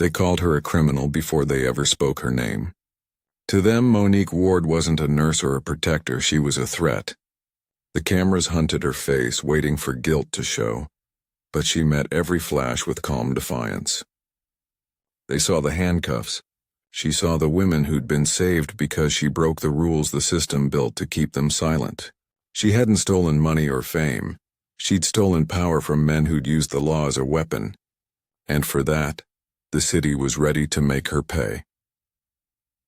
They called her a criminal before they ever spoke her name. To them, Monique Ward wasn't a nurse or a protector, she was a threat. The cameras hunted her face, waiting for guilt to show, but she met every flash with calm defiance. They saw the handcuffs. She saw the women who'd been saved because she broke the rules the system built to keep them silent. She hadn't stolen money or fame. She'd stolen power from men who'd used the law as a weapon. And for that, the city was ready to make her pay.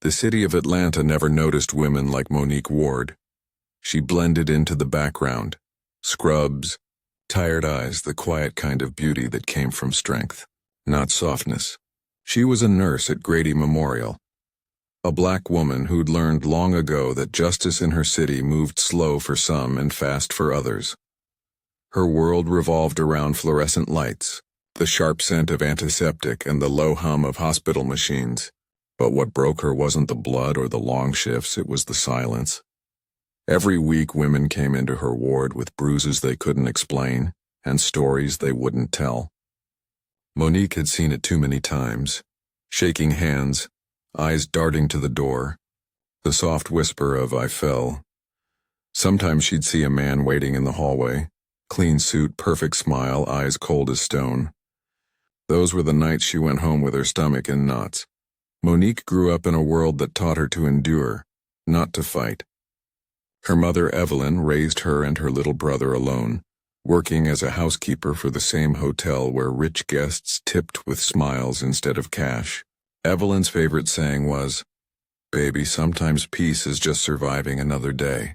The city of Atlanta never noticed women like Monique Ward. She blended into the background. Scrubs, tired eyes, the quiet kind of beauty that came from strength, not softness. She was a nurse at Grady Memorial. A black woman who'd learned long ago that justice in her city moved slow for some and fast for others. Her world revolved around fluorescent lights, the sharp scent of antiseptic and the low hum of hospital machines. But what broke her wasn't the blood or the long shifts, it was the silence. Every week women came into her ward with bruises they couldn't explain and stories they wouldn't tell. Monique had seen it too many times. Shaking hands, eyes darting to the door, the soft whisper of "I fell." Sometimes she'd see a man waiting in the hallway, clean suit, perfect smile, eyes cold as stone. Those were the nights she went home with her stomach in knots. Monique grew up in a world that taught her to endure, not to fight. Her mother, Evelyn, raised her and her little brother alone, working as a housekeeper for the same hotel where rich guests tipped with smiles instead of cash. Evelyn's favorite saying was, "Baby, sometimes peace is just surviving another day."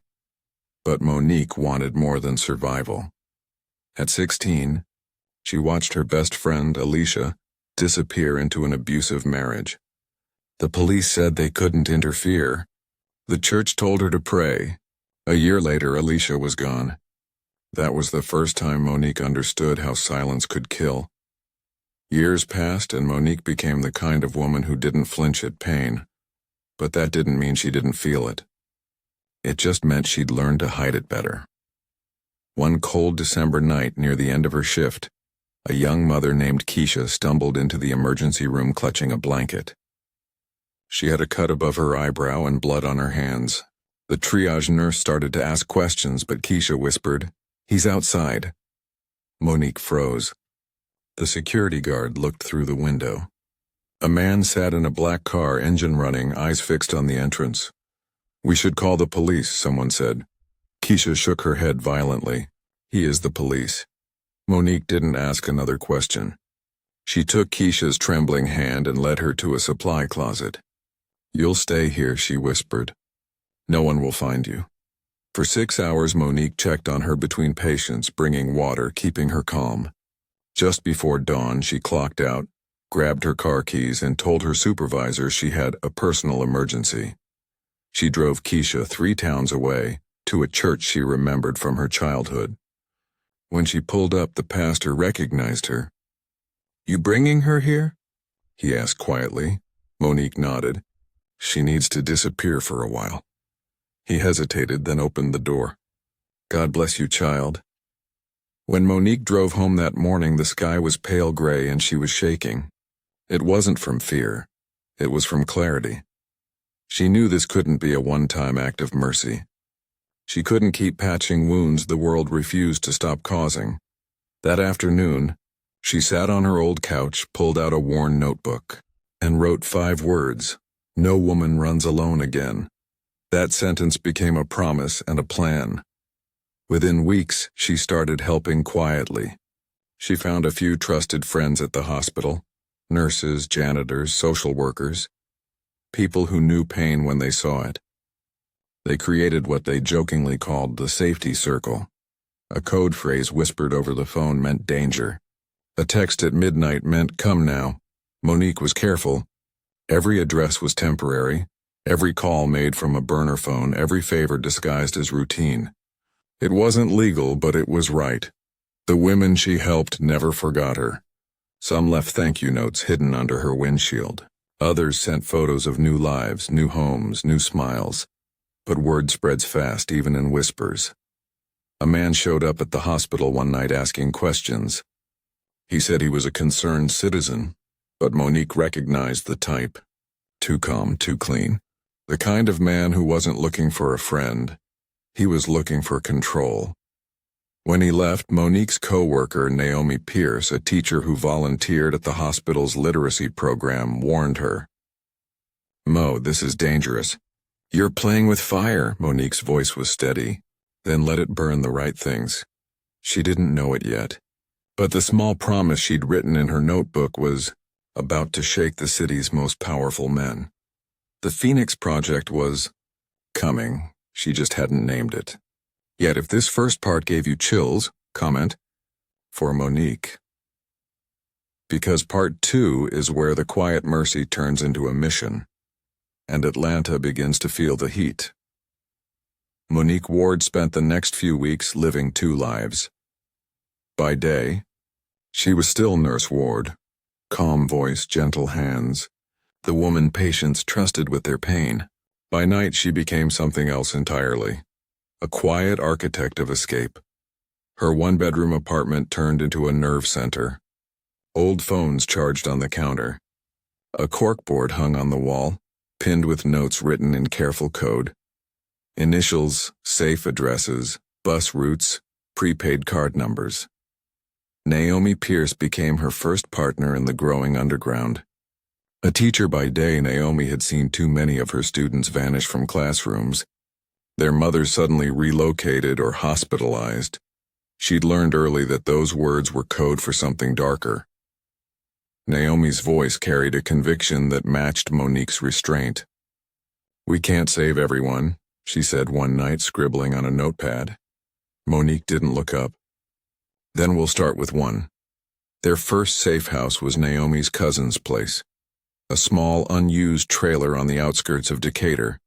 But Monique wanted more than survival. At 16, she watched her best friend, Alicia, disappear into an abusive marriage. The police said they couldn't interfere. The church told her to pray. A year later, Alicia was gone. That was the first time Monique understood how silence could kill. Years passed and Monique became the kind of woman who didn't flinch at pain. But that didn't mean she didn't feel it. It just meant she'd learned to hide it better. One cold December night near the end of her shift, a young mother named Keisha stumbled into the emergency room clutching a blanket. She had a cut above her eyebrow and blood on her hands. The triage nurse started to ask questions, but Keisha whispered, "He's outside." Monique froze. The security guard looked through the window. A man sat in a black car, engine running, eyes fixed on the entrance. "We should call the police," someone said. Keisha shook her head violently. "He is the police." Monique didn't ask another question. She took Keisha's trembling hand and led her to a supply closet. "You'll stay here," she whispered. "No one will find you." For 6 hours, Monique checked on her between patients, bringing water, keeping her calm. Just before dawn, she clocked out, grabbed her car keys, and told her supervisor she had a personal emergency. She drove Keisha 3 towns away, to a church she remembered from her childhood. When she pulled up, the pastor recognized her. "You bringing her here?" he asked quietly. Monique nodded. "She needs to disappear for a while." He hesitated, then opened the door. "God bless you, child." When Monique drove home that morning, the sky was pale gray and she was shaking. It wasn't from fear. It was from clarity. She knew this couldn't be a one-time act of mercy. She couldn't keep patching wounds the world refused to stop causing. That afternoon, she sat on her old couch, pulled out a worn notebook, and wrote 5 words, "No woman runs alone again." That sentence became a promise and a plan. Within weeks, she started helping quietly. She found a few trusted friends at the hospital, nurses, janitors, social workers, people who knew pain when they saw it. They created what they jokingly called the safety circle. A code phrase whispered over the phone meant danger. A text at midnight meant come now. Monique was careful. Every address was temporary. Every call made from a burner phone, every favor disguised as routine. It wasn't legal, but it was right. The women she helped never forgot her. Some left thank you notes hidden under her windshield. Others sent photos of new lives, new homes, new smiles. But word spreads fast, even in whispers. A man showed up at the hospital one night asking questions. He said he was a concerned citizen, But Monique recognized the type. Too calm, too clean. The kind of man who wasn't looking for a friend. He was looking for control. When he left, Monique's co-worker, Naomi Pierce, a teacher who volunteered at the hospital's literacy program, warned her. "Mo, this is dangerous. You're playing with fire." Monique's voice was steady. "Then let it burn the right things." She didn't know it yet, but the small promise she'd written in her notebook was about to shake the city's most powerful men. The Phoenix Project was coming. She just hadn't named it. Yet if this first part gave you chills, comment for Monique. Because part 2 is where the quiet mercy turns into a mission, and Atlanta begins to feel the heat. Monique Ward spent the next few weeks living 2 lives. By day, she was still Nurse Ward, calm voice, gentle hands, the woman patients trusted with their pain. By night, she became something else entirely. A quiet architect of escape. Her 1-bedroom apartment turned into a nerve center. Old phones charged on the counter. A corkboard hung on the wall, pinned with notes written in careful code. Initials, safe addresses, bus routes, prepaid card numbers. Naomi Pierce became her first partner in the growing underground. A teacher by day, Naomi had seen too many of her students vanish from classrooms. Their mothers suddenly relocated or hospitalized. She'd learned early that those words were code for something darker. Naomi's voice carried a conviction that matched Monique's restraint. "We can't save everyone," she said one night, scribbling on a notepad. Monique didn't look up. "Then we'll start with one." Their first safe house was Naomi's cousin's place, a small, unused trailer on the outskirts of Decatur.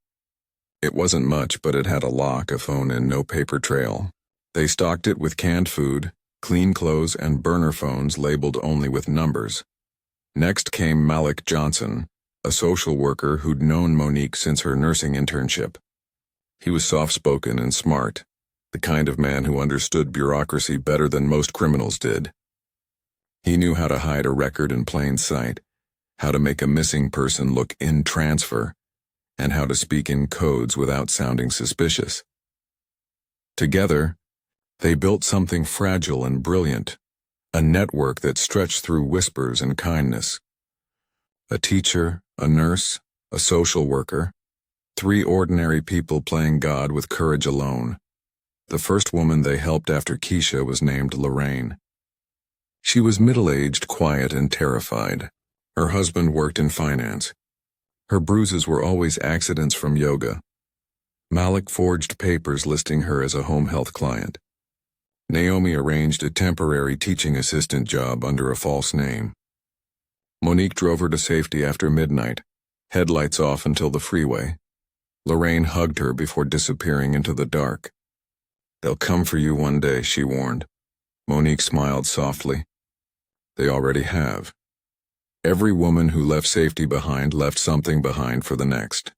It wasn't much, but it had a lock, a phone, and no paper trail. They stocked it with canned food, clean clothes, and burner phones labeled only with numbers. Next came Malik Johnson, a social worker who'd known Monique since her nursing internship. He was soft-spoken and smart, the kind of man who understood bureaucracy better than most criminals did. He knew how to hide a record in plain sight, how to make a missing person look in transfer, and how to speak in codes without sounding suspicious. Together, they built something fragile and brilliant, a network that stretched through whispers and kindness. A teacher, a nurse, a social worker, 3 ordinary people playing God with courage alone. The first woman they helped after Keisha was named Lorraine. She was middle-aged, quiet, and terrified. Her husband worked in finance. Her bruises were always accidents from yoga. Malik forged papers listing her as a home health client. Naomi arranged a temporary teaching assistant job under a false name. Monique drove her to safety after midnight, headlights off until the freeway. Lorraine hugged her before disappearing into the dark. "They'll come for you one day," she warned. Monique smiled softly. "They already have." Every woman who left safety behind left something behind for the next.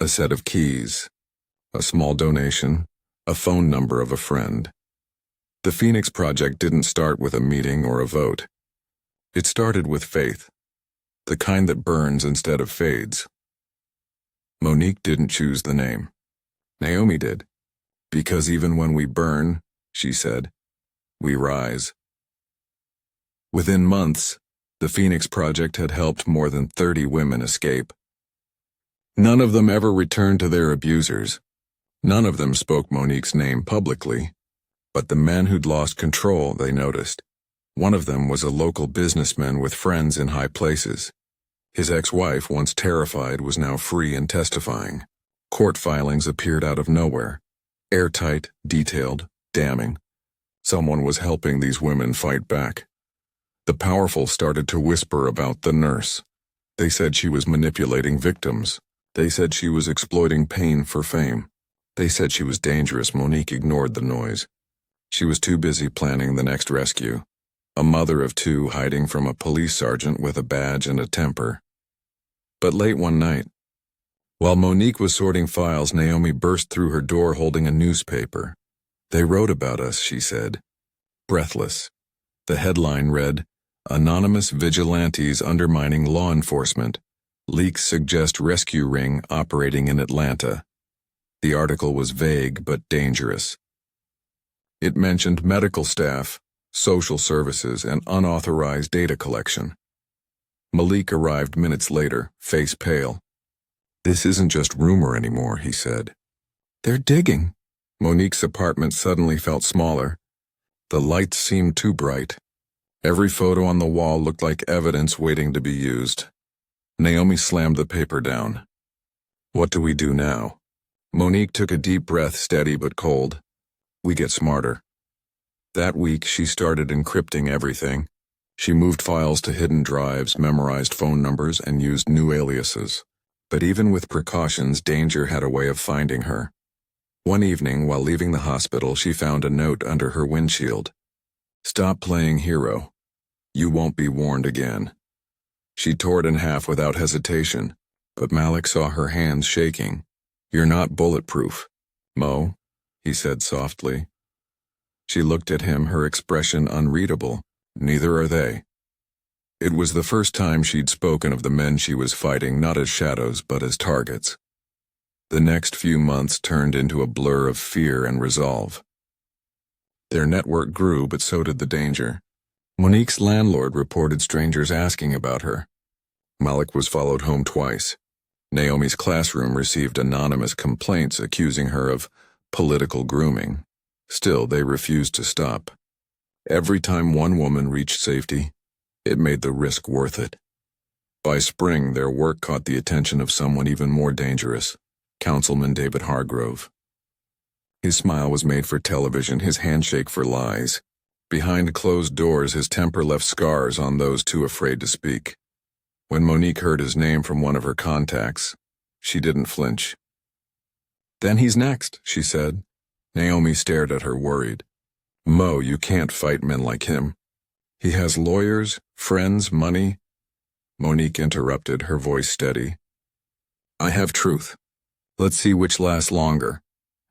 A set of keys, a small donation, a phone number of a friend. The Phoenix Project didn't start with a meeting or a vote. It started with faith, the kind that burns instead of fades. Monique didn't choose the name. Naomi did. "Because even when we burn," she said, "we rise." Within months, the Phoenix Project had helped more than 30 women escape. None of them ever returned to their abusers. None of them spoke Monique's name publicly. But the men who'd lost control, they noticed. One of them was a local businessman with friends in high places. His ex-wife, once terrified, was now free and testifying. Court filings appeared out of nowhere. Airtight, detailed, damning. Someone was helping these women fight back. The powerful started to whisper about the nurse. They said she was manipulating victims. They said she was exploiting pain for fame. They said she was dangerous. Monique ignored the noise. She was too busy planning the next rescue. A mother of 2 hiding from a police sergeant with a badge and a temper. But late one night, while Monique was sorting files, Naomi burst through her door holding a newspaper. "They wrote about us," she said. Breathless. The headline read, Anonymous vigilantes undermining law enforcement. Leaks suggest rescue ring operating in Atlanta. The article was vague but dangerous. It mentioned medical staff, social services, and unauthorized data collection. Malik arrived minutes later, face pale. "This isn't just rumor anymore," he said. "They're digging." Monique's apartment suddenly felt smaller. The lights seemed too bright. Every photo on the wall looked like evidence waiting to be used. Naomi slammed the paper down. "What do we do now?" Monique took a deep breath, steady but cold. "We get smarter." That week, she started encrypting everything. She moved files to hidden drives, memorized phone numbers, and used new aliases. But even with precautions, danger had a way of finding her. One evening, while leaving the hospital, she found a note under her windshield. "Stop playing hero. You won't be warned again." She tore it in half without hesitation, but Malik saw her hands shaking. "You're not bulletproof, Mo," he said softly. She looked at him, her expression unreadable. "Neither are they." It was the first time she'd spoken of the men she was fighting not as shadows but as targets. The next few months turned into a blur of fear and resolve. Their network grew, but so did the danger. Monique's landlord reported strangers asking about her. Malik was followed home twice. Naomi's classroom received anonymous complaints accusing her of political grooming. Still, they refused to stop. Every time one woman reached safety, it made the risk worth it. By spring, their work caught the attention of someone even more dangerous, Councilman David Hargrove. His smile was made for television, his handshake for lies. Behind closed doors, his temper left scars on those too afraid to speak. When Monique heard his name from one of her contacts, she didn't flinch. "Then he's next," she said. Naomi stared at her, worried. "Mo, you can't fight men like him. He has lawyers, friends, money." Monique interrupted, her voice steady. "I have truth. Let's see which lasts longer."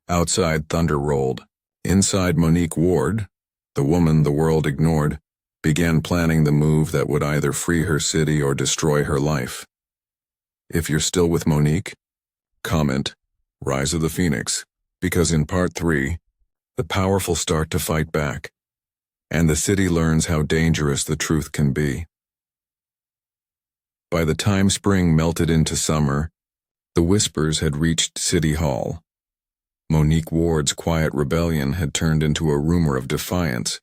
Outside, thunder rolled. Inside, Monique Ward, the woman the world ignored, began planning the move that would either free her city or destroy her life. If you're still with Monique, comment Rise of the Phoenix, because in Part 3, the powerful start to fight back, and the city learns how dangerous the truth can be. By the time spring melted into summer, the whispers had reached City Hall. Monique Ward's quiet rebellion had turned into a rumor of defiance,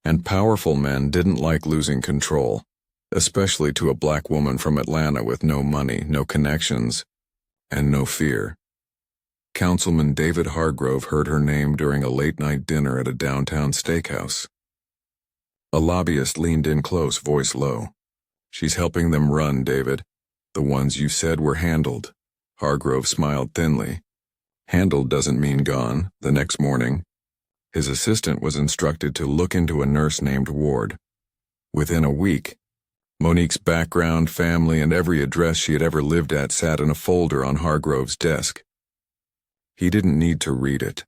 and powerful men didn't like losing control, especially to a black woman from Atlanta with no money, no connections, and no fear. Councilman David Hargrove heard her name during a late-night dinner at a downtown steakhouse. A lobbyist leaned in close, voice low. "She's helping them run, David. The ones you said were handled." Hargrove smiled thinly. "Handled doesn't mean gone." The next morning, his assistant was instructed to look into a nurse named Ward. Within a week, Monique's background, family, and every address she had ever lived at sat in a folder on Hargrove's desk. He didn't need to read it.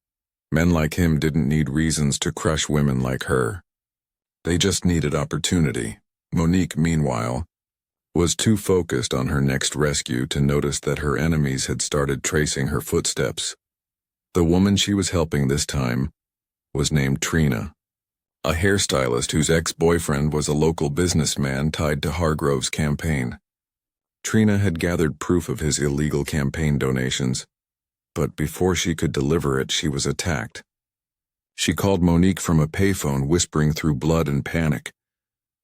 Men like him didn't need reasons to crush women like her. They just needed opportunity. Monique, meanwhile, was too focused on her next rescue to notice that her enemies had started tracing her footsteps. The woman she was helping this time was named Trina, a hairstylist whose ex-boyfriend was a local businessman tied to Hargrove's campaign. Trina had gathered proof of his illegal campaign donations, but before she could deliver it, she was attacked. She called Monique from a payphone, whispering through blood and panic.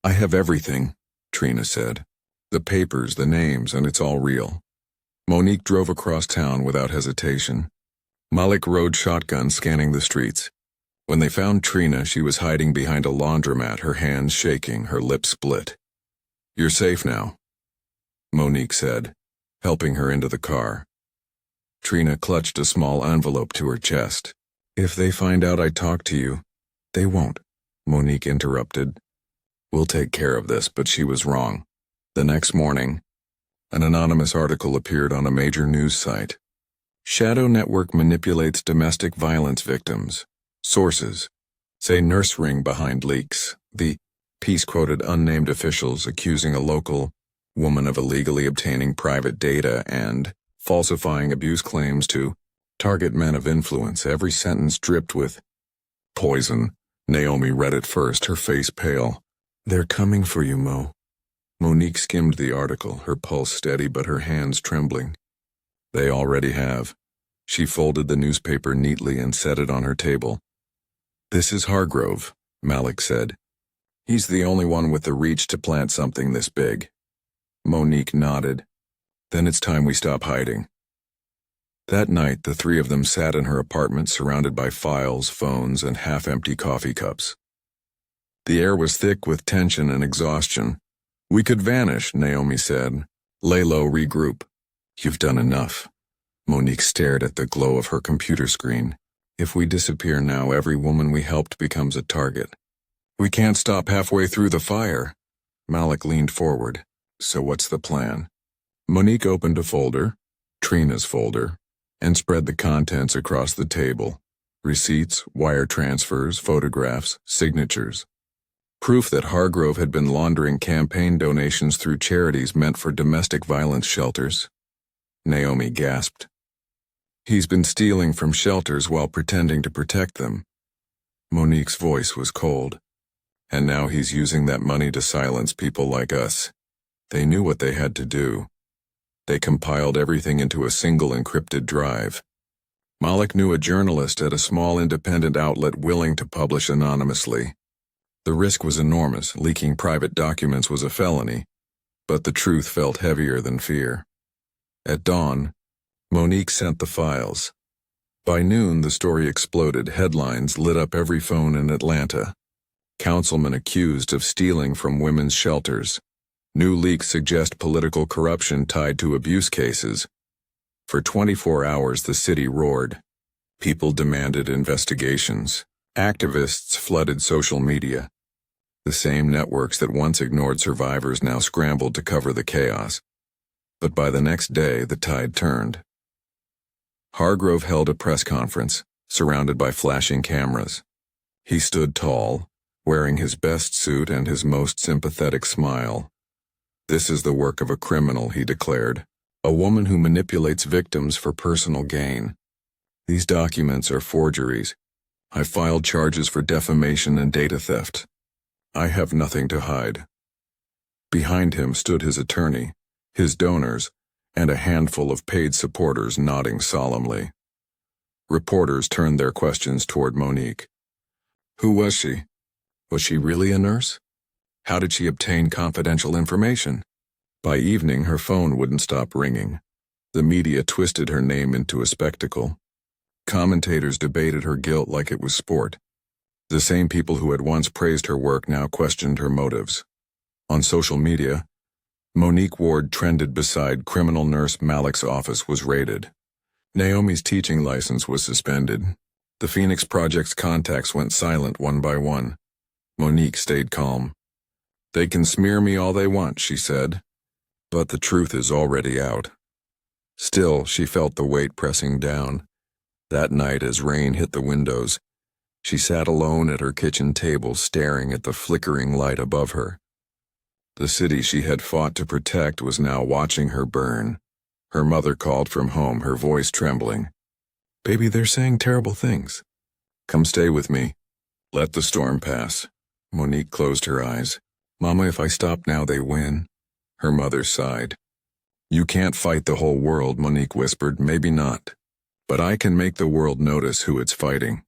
"I have everything," Trina said. "The papers, the names, and it's all real." Monique drove across town without hesitation. Malik rode shotgun, scanning the streets. When they found Trina, she was hiding behind a laundromat, her hands shaking, her lips split. "You're safe now," Monique said, helping her into the car. Trina clutched a small envelope to her chest. "If they find out I talked to you—" "They won't," Monique interrupted. "We'll take care of this," but she was wrong. The next morning, an anonymous article appeared on a major news site. "Shadow Network manipulates domestic violence victims. Sources say nurse ring behind leaks." The Peace quoted unnamed officials accusing a local woman of illegally obtaining private data and falsifying abuse claims to target men of influence. Every sentence dripped with poison. Naomi read it first, her face pale. "They're coming for you, Mo." Monique skimmed the article, her pulse steady but her hands trembling. "They already have." She folded the newspaper neatly and set it on her table. "This is Hargrove," Malik said. "He's the only one with the reach to plant something this big." Monique nodded. "Then it's time we stop hiding." That night, the three of them sat in her apartment surrounded by files, phones, and half-empty coffee cups. The air was thick with tension and exhaustion. "We could vanish," Naomi said. "Lay low, regroup." "You've done enough." Monique stared at the glow of her computer screen. "If we disappear now, every woman we helped becomes a target." "We can't stop halfway through the fire." Malik leaned forward. "So what's the plan?" Monique opened a folder, Trina's folder, and spread the contents across the table. Receipts, wire transfers, photographs, signatures. Proof that Hargrove had been laundering campaign donations through charities meant for domestic violence shelters. Naomi gasped. "He's been stealing from shelters while pretending to protect them." Monique's voice was cold. "And now he's using that money to silence people like us." They knew what they had to do. They compiled everything into a single encrypted drive. Malik knew a journalist at a small independent outlet willing to publish anonymously. The risk was enormous. Leaking private documents was a felony, but the truth felt heavier than fear. At dawn, Monique sent the files. By noon, the story exploded. Headlines lit up every phone in Atlanta. Councilmen accused of stealing from women's shelters. New leaks suggest political corruption tied to abuse cases. For 24 hours, the city roared. People demanded investigations. Activists flooded social media. The same networks that once ignored survivors now scrambled to cover the chaos. But by the next day, the tide turned. Hargrove held a press conference, surrounded by flashing cameras. He stood tall, wearing his best suit and his most sympathetic smile. "This is the work of a criminal," he declared. "A woman who manipulates victims for personal gain. These documents are forgeries. I filed charges for defamation and data theft. I have nothing to hide." Behind him stood his attorney, his donors, and a handful of paid supporters nodding solemnly. Reporters turned their questions toward Monique. Who was she? Was she really a nurse? How did she obtain confidential information? By evening, her phone wouldn't stop ringing. The media twisted her name into a spectacle. Commentators debated her guilt like it was sport. The same people who had once praised her work now questioned her motives. On social media, Monique Ward trended beside criminal nurse Malik's office was raided. Naomi's teaching license was suspended. The Phoenix Project's contacts went silent one by one. Monique stayed calm. "They can smear me all they want," she said, "but the truth is already out." Still, she felt the weight pressing down. That night, as rain hit the windows, she sat alone at her kitchen table staring at the flickering light above her. The city she had fought to protect was now watching her burn. Her mother called from home, her voice trembling. "Baby, they're saying terrible things. Come stay with me. Let the storm pass." Monique closed her eyes. "Mama, if I stop now, they win." Her mother sighed. "You can't fight the whole world," Monique whispered. "Maybe not. But I can make the world notice who it's fighting."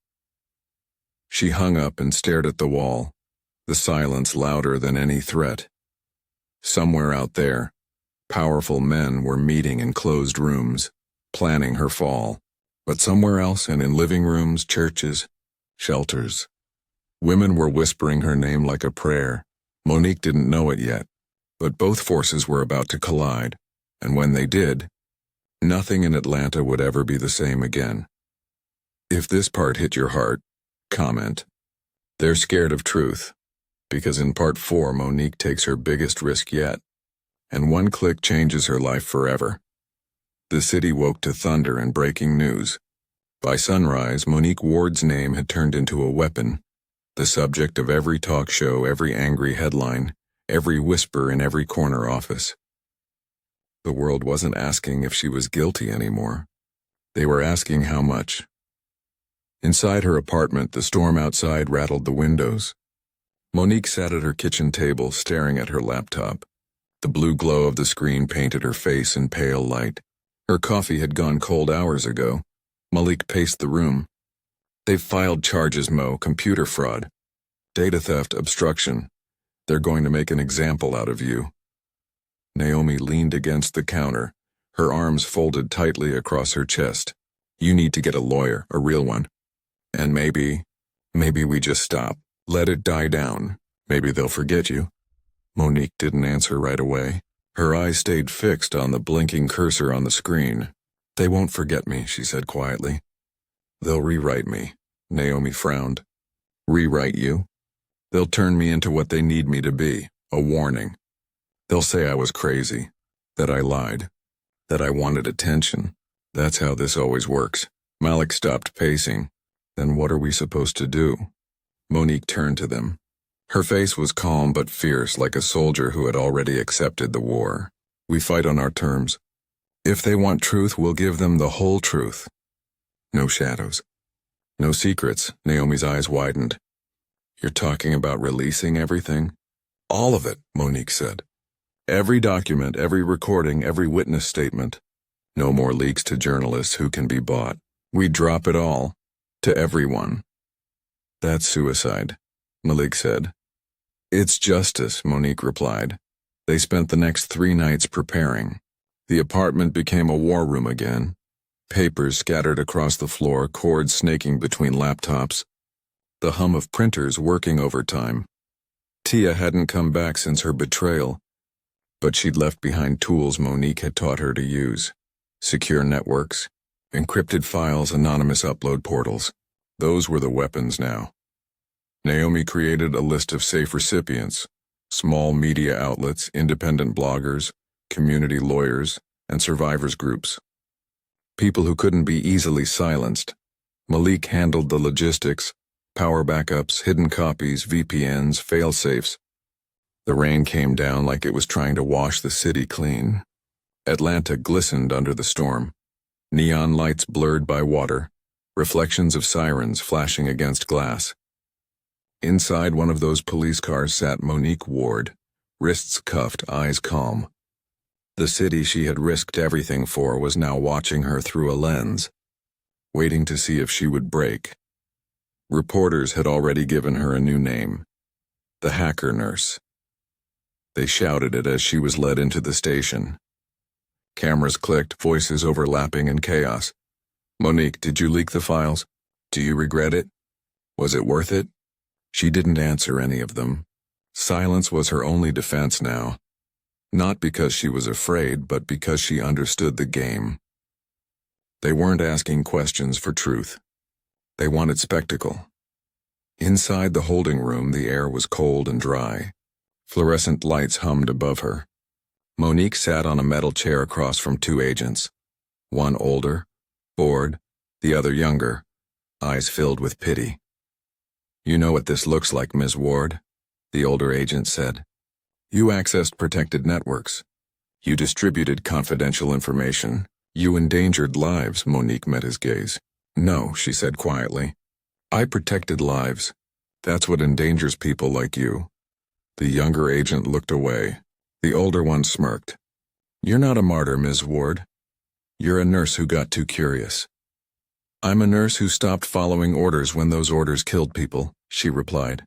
She hung up and stared at the wall, the silence louder than any threat. Somewhere out there, powerful men were meeting in closed rooms, planning her fall. But somewhere else, and in living rooms, churches, shelters, women were whispering her name like a prayer. Monique didn't know it yet, but both forces were about to collide, and when they did, nothing in Atlanta would ever be the same again. If this part hit your heart, comment. They're scared of truth, because in part 4, Monique takes her biggest risk yet, and one click changes her life forever. The city woke to thunder and breaking news. By sunrise, Monique Ward's name had turned into a weapon. the subject of every talk show, every angry headline, every whisper in every corner office. The world wasn't asking if she was guilty anymore. They were asking how much. Inside her apartment, the storm outside rattled the windows. Monique sat at her kitchen table, staring at her laptop. The blue glow of the screen painted her face in pale light. Her coffee had gone cold hours ago. Malik paced the room. "They've filed charges, Mo, computer fraud, data theft, obstruction. They're going to make an example out of you." Naomi leaned against the counter, her arms folded tightly across her chest. "You need to get a lawyer, a real one. And maybe we just stop. Let it die down. Maybe they'll forget you." Monique didn't answer right away. Her eyes stayed fixed on the blinking cursor on the screen. "They won't forget me," she said quietly. "They'll rewrite me." Naomi frowned. "Rewrite you? They'll turn me into what they need me to be, a warning. They'll say I was crazy, that I lied, that I wanted attention. That's how this always works." Malik stopped pacing. "Then what are we supposed to do?" Monique turned to them. Her face was calm but fierce, like a soldier who had already accepted the war. "We fight on our terms. If they want truth, we'll give them the whole truth. No shadows. No secrets." Naomi's eyes widened. "You're talking about releasing everything?" "All of it," Monique said. "Every document, every recording, every witness statement. No more leaks to journalists who can be bought. We drop it all. To everyone." "That's suicide," Malik said. "It's justice," Monique replied. They spent the next 3 nights preparing. The apartment became a war room again. Papers scattered across the floor, cords snaking between laptops. The hum of printers working overtime. Tia hadn't come back since her betrayal, but she'd left behind tools Monique had taught her to use. Secure networks, encrypted files, anonymous upload portals. Those were the weapons now. Naomi created a list of safe recipients: small media outlets, independent bloggers, community lawyers, and survivors groups. People who couldn't be easily silenced. Malik handled the logistics: power backups, hidden copies, VPNs, fail-safes. The rain came down like it was trying to wash the city clean. Atlanta glistened under the storm. Neon lights blurred by water, reflections of sirens flashing against glass. Inside one of those police cars sat Monique Ward, wrists cuffed, eyes calm. The city she had risked everything for was now watching her through a lens, waiting to see if she would break. Reporters had already given her a new name: the Hacker Nurse. They shouted it as she was led into the station. Cameras clicked, voices overlapping in chaos. "Monique, did you leak the files? Do you regret it? Was it worth it?" She didn't answer any of them. Silence was her only defense now. Not because she was afraid, but because she understood the game. They weren't asking questions for truth. They wanted spectacle. Inside the holding room, the air was cold and dry. Fluorescent lights hummed above her. Monique sat on a metal chair across from 2 agents. One older, bored, the other younger, eyes filled with pity. "You know what this looks like, Ms. Ward," the older agent said. "You accessed protected networks. You distributed confidential information. You endangered lives." Monique met his gaze. "No," she said quietly. "I protected lives. That's what endangers people like you." The younger agent looked away. The older one smirked. "You're not a martyr, Ms. Ward. You're a nurse who got too curious." "I'm a nurse who stopped following orders when those orders killed people," she replied.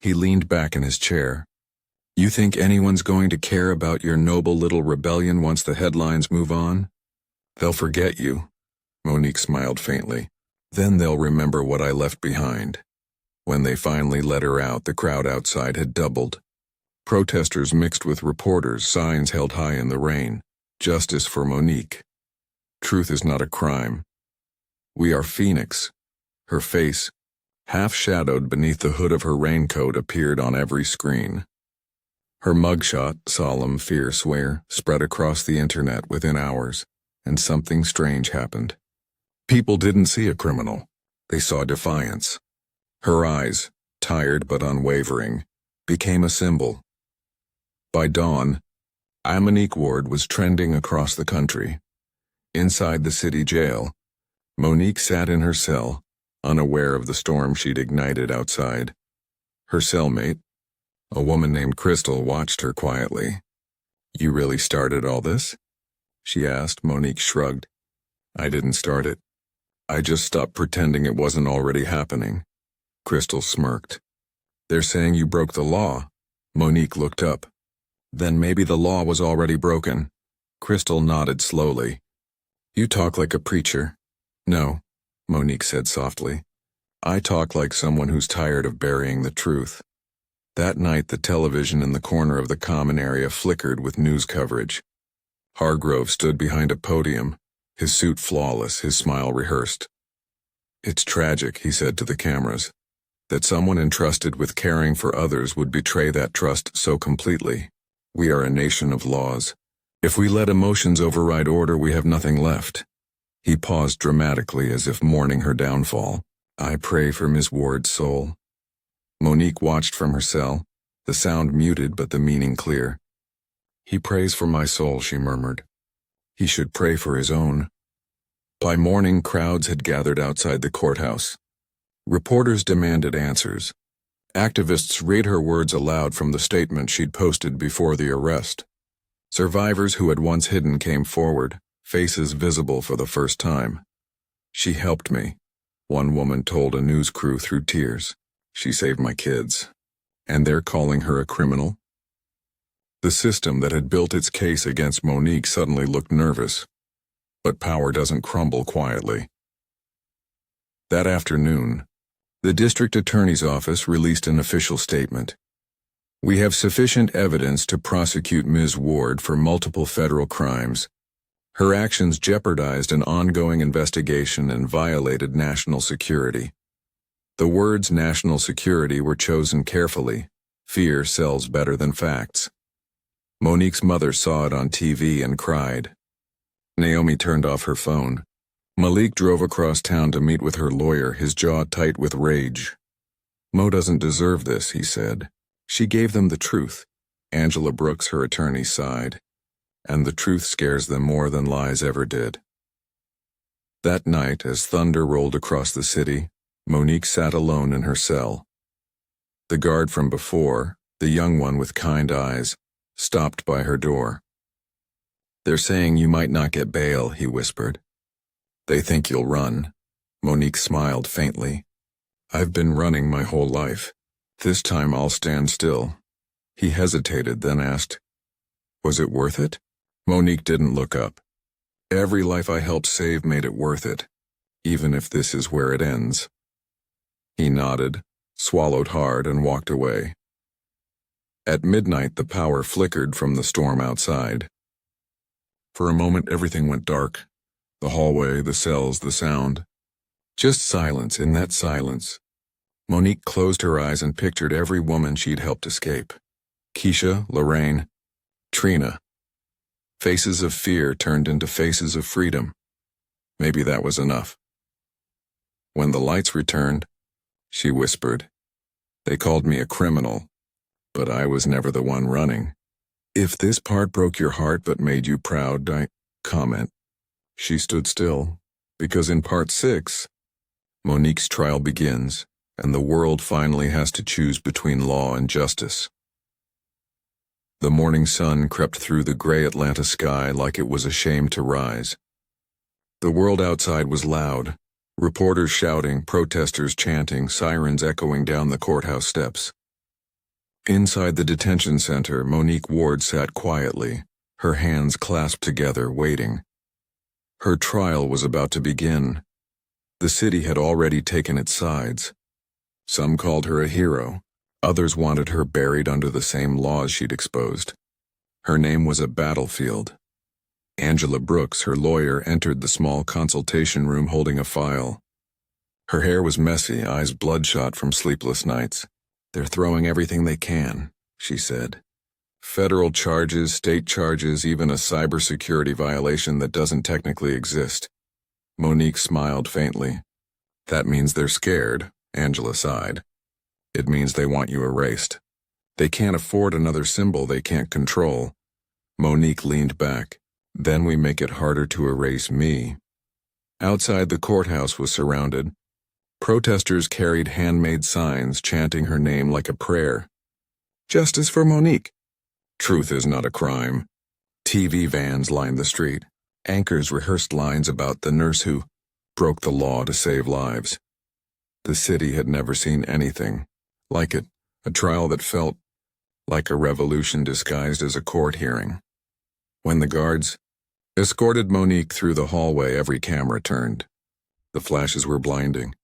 He leaned back in his chair. "You think anyone's going to care about your noble little rebellion once the headlines move on? They'll forget you." Monique smiled faintly. "Then they'll remember what I left behind." When they finally let her out, the crowd outside had doubled. Protesters mixed with reporters, signs held high in the rain. "Justice for Monique. Truth is not a crime. We are Phoenix." Her face, half shadowed beneath the hood of her raincoat, appeared on every screen. Her mugshot, solemn, fierce, spread across the internet within hours, and something strange happened. People didn't see a criminal. They saw defiance. Her eyes, tired but unwavering, became a symbol. By dawn, Monique Ward was trending across the country. Inside the city jail, Monique sat in her cell, unaware of the storm she'd ignited outside. Her cellmate, a woman named Crystal, watched her quietly. "You really started all this?" she asked. Monique shrugged. "I didn't start it. I just stopped pretending it wasn't already happening." Crystal smirked. "They're saying you broke the law." Monique looked up. "Then maybe the law was already broken." Crystal nodded slowly. "You talk like a preacher." "No," Monique said softly. "I talk like someone who's tired of burying the truth." That night, the television in the corner of the common area flickered with news coverage. Hargrove stood behind a podium, his suit flawless, his smile rehearsed. "It's tragic," he said to the cameras, "that someone entrusted with caring for others would betray that trust so completely. We are a nation of laws. If we let emotions override order, we have nothing left." He paused dramatically as if mourning her downfall. "I pray for Miss Ward's soul." Monique watched from her cell, the sound muted but the meaning clear. "He prays for my soul," she murmured. "He should pray for his own." By morning, crowds had gathered outside the courthouse. Reporters demanded answers. Activists read her words aloud from the statement she'd posted before the arrest. Survivors who had once hidden came forward, faces visible for the first time. "She helped me," one woman told a news crew through tears. "She saved my kids. And they're calling her a criminal?" The system that had built its case against Monique suddenly looked nervous. But power doesn't crumble quietly. That afternoon, the district attorney's office released an official statement. "We have sufficient evidence to prosecute Ms. Ward for multiple federal crimes. Her actions jeopardized an ongoing investigation and violated national security." The words national security were chosen carefully. Fear sells better than facts. Monique's mother saw it on TV and cried. Naomi turned off her phone. Malik drove across town to meet with her lawyer, his jaw tight with rage. "Mo doesn't deserve this," he said. "She gave them the truth." Angela Brooks, her attorney, sighed. "And the truth scares them more than lies ever did." That night, as thunder rolled across the city, Monique sat alone in her cell. The guard from before, the young one with kind eyes, stopped by her door. "They're saying you might not get bail," he whispered. "They think you'll run." Monique smiled faintly. "I've been running my whole life. This time I'll stand still." He hesitated, then asked, "Was it worth it?" Monique didn't look up. "Every life I helped save made it worth it, even if this is where it ends." He nodded, swallowed hard, and walked away. At midnight, the power flickered from the storm outside. For a moment, everything went dark. The hallway, the cells, the sound. Just silence. In that silence, Monique closed her eyes and pictured every woman she'd helped escape. Keisha, Lorraine, Trina. Faces of fear turned into faces of freedom. Maybe that was enough. When the lights returned, she whispered, "They called me a criminal, but I was never the one running." "If this part broke your heart but made you proud, comment." She stood still, because in part 6, Monique's trial begins, and the world finally has to choose between law and justice. The morning sun crept through the gray Atlanta sky like it was ashamed to rise. The world outside was loud. Reporters shouting, protesters chanting, sirens echoing down the courthouse steps. Inside the detention center, Monique Ward sat quietly, her hands clasped together, waiting. Her trial was about to begin. The city had already taken its sides. Some called her a hero. Others wanted her buried under the same laws she'd exposed. Her name was a battlefield. Angela Brooks, her lawyer, entered the small consultation room holding a file. Her hair was messy, eyes bloodshot from sleepless nights. "They're throwing everything they can," she said. "Federal charges, state charges, even a cybersecurity violation that doesn't technically exist." Monique smiled faintly. "That means they're scared," Angela sighed. It means they want you erased. They can't afford another symbol they can't control. Monique leaned back. Then we make it harder to erase me. Outside the courthouse was surrounded. Protesters carried handmade signs chanting her name like a prayer. Justice for Monique. Truth is not a crime. TV vans lined the street. Anchors rehearsed lines about the nurse who broke the law to save lives. The city had never seen anything like it, a trial that felt like a revolution disguised as a court hearing. When the guards escorted Monique through the hallway, every camera turned. The flashes were blinding.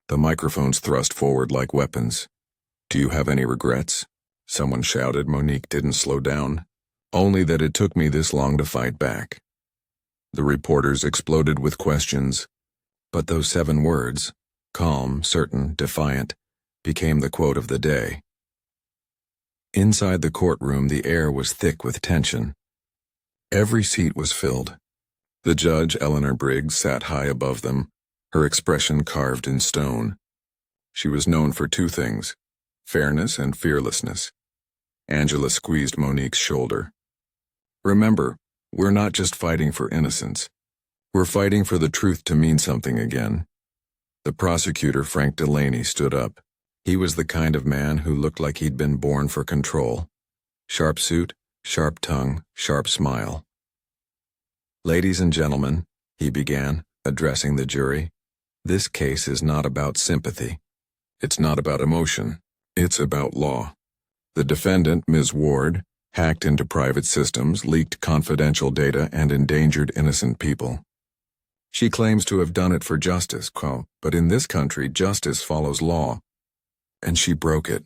The microphones thrust forward like weapons. Do you have any regrets? Someone shouted. Monique didn't slow down. Only that it took me this long to fight back. The reporters exploded with questions. But those 7 words, calm, certain, defiant, became the quote of the day. Inside the courtroom, the air was thick with tension. Every seat was filled. The judge, Eleanor Briggs, sat high above them, her expression carved in stone. She was known for 2 things, fairness and fearlessness. Angela squeezed Monique's shoulder. Remember, we're not just fighting for innocence. We're fighting for the truth to mean something again. The prosecutor, Frank Delaney, stood up. He was the kind of man who looked like he'd been born for control. Sharp suit, sharp tongue, sharp smile. Ladies and gentlemen, he began, addressing the jury, this case is not about sympathy. It's not about emotion. It's about law. The defendant, Ms. Ward, hacked into private systems, leaked confidential data, and endangered innocent people. She claims to have done it for justice, but in this country, justice follows law. And she broke it.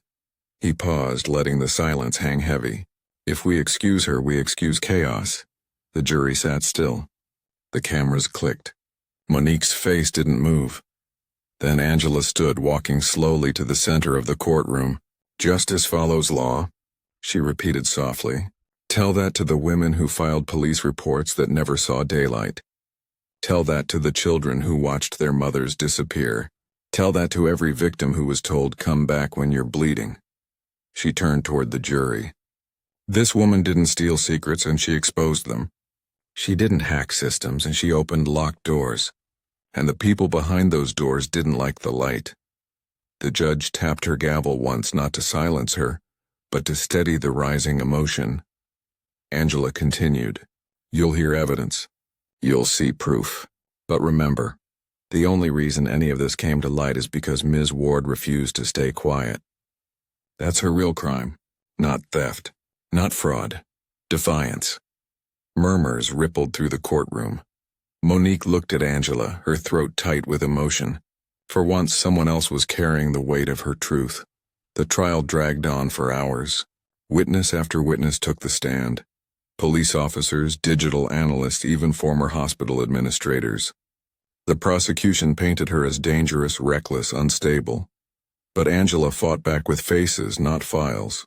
He paused, letting the silence hang heavy. If we excuse her, we excuse chaos. The jury sat still. The cameras clicked. Monique's face didn't move. Then Angela stood, walking slowly to the center of the courtroom. Justice follows law, she repeated softly. Tell that to the women who filed police reports that never saw daylight. Tell that to the children who watched their mothers disappear. Tell that to every victim who was told, come back when you're bleeding. She turned toward the jury. This woman didn't steal secrets, and she exposed them. She didn't hack systems, and she opened locked doors. And the people behind those doors didn't like the light. The judge tapped her gavel once, not to silence her, but to steady the rising emotion. Angela continued, you'll hear evidence. You'll see proof. But remember, the only reason any of this came to light is because Ms. Ward refused to stay quiet. That's her real crime. Not theft. Not fraud. Defiance. Murmurs rippled through the courtroom. Monique looked at Angela, her throat tight with emotion. For once, someone else was carrying the weight of her truth. The trial dragged on for hours. Witness after witness took the stand. Police officers, digital analysts, even former hospital administrators. The prosecution painted her as dangerous, reckless, unstable. But Angela fought back with faces, not files.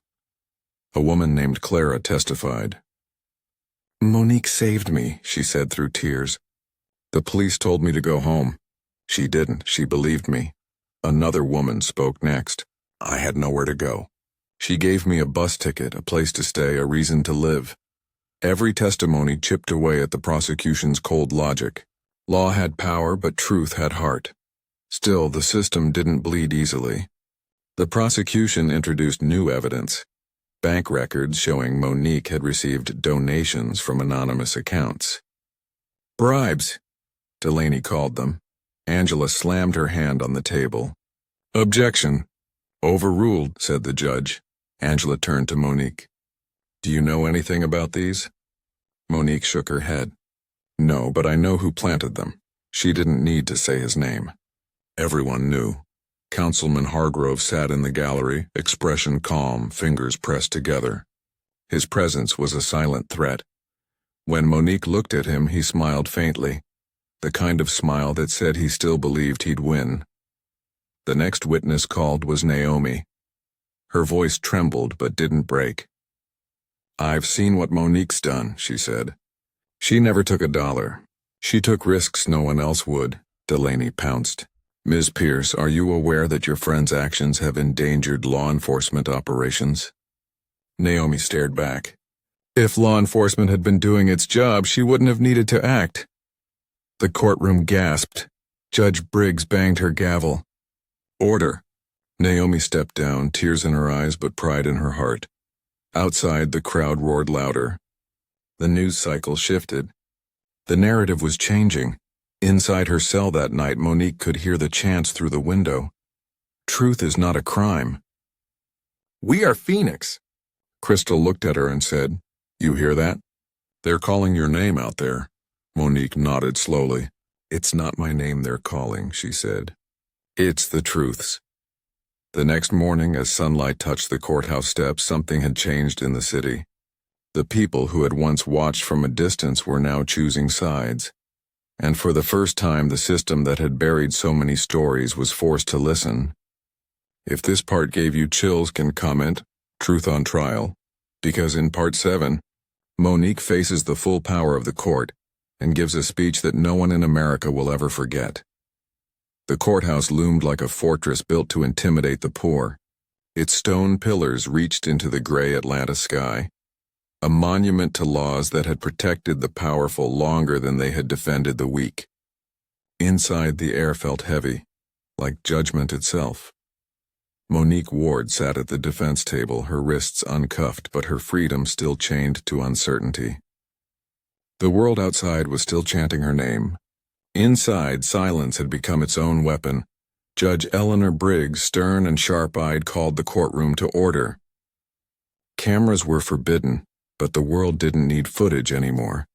A woman named Clara testified. Monique saved me, she said through tears. The police told me to go home. She didn't. She believed me. Another woman spoke next. I had nowhere to go. She gave me a bus ticket, a place to stay, a reason to live. Every testimony chipped away at the prosecution's cold logic. Law had power, but truth had heart. Still, the system didn't bleed easily. The prosecution introduced new evidence. Bank records showing Monique had received donations from anonymous accounts. Bribes, Delaney called them. Angela slammed her hand on the table. Objection. Overruled, said the judge. Angela turned to Monique. Do you know anything about these? Monique shook her head. No, but I know who planted them. She didn't need to say his name. Everyone knew. Councilman Hargrove sat in the gallery, expression calm, fingers pressed together. His presence was a silent threat. When Monique looked at him, he smiled faintly, the kind of smile that said he still believed he'd win. The next witness called was Naomi. Her voice trembled but didn't break. I've seen what Monique's done, she said. She never took $1. She took risks no one else would, Delaney pounced. Ms. Pierce, are you aware that your friend's actions have endangered law enforcement operations? Naomi stared back. If law enforcement had been doing its job, she wouldn't have needed to act. The courtroom gasped. Judge Briggs banged her gavel. Order. Naomi stepped down, tears in her eyes but pride in her heart. Outside, the crowd roared louder. The news cycle shifted. The narrative was changing. Inside her cell that night, Monique could hear the chants through the window. Truth is not a crime. We are Phoenix. Crystal looked at her and said, You hear that? They're calling your name out there. Monique nodded slowly. It's not my name they're calling, she said. It's the truth's. The next morning, as sunlight touched the courthouse steps, something had changed in the city. The people who had once watched from a distance were now choosing sides. And for the first time, the system that had buried so many stories was forced to listen. If this part gave you chills, can comment, Truth on Trial, because in Part 7, Monique faces the full power of the court and gives a speech that no one in America will ever forget. The courthouse loomed like a fortress built to intimidate the poor. Its stone pillars reached into the gray Atlanta sky, a monument to laws that had protected the powerful longer than they had defended the weak. Inside, the air felt heavy, like judgment itself. Monique Ward sat at the defense table, her wrists uncuffed but her freedom still chained to uncertainty. The world outside was still chanting her name. Inside, silence had become its own weapon. Judge Eleanor Briggs, stern and sharp-eyed, called the courtroom to order. Cameras were forbidden, but the world didn't need footage anymore.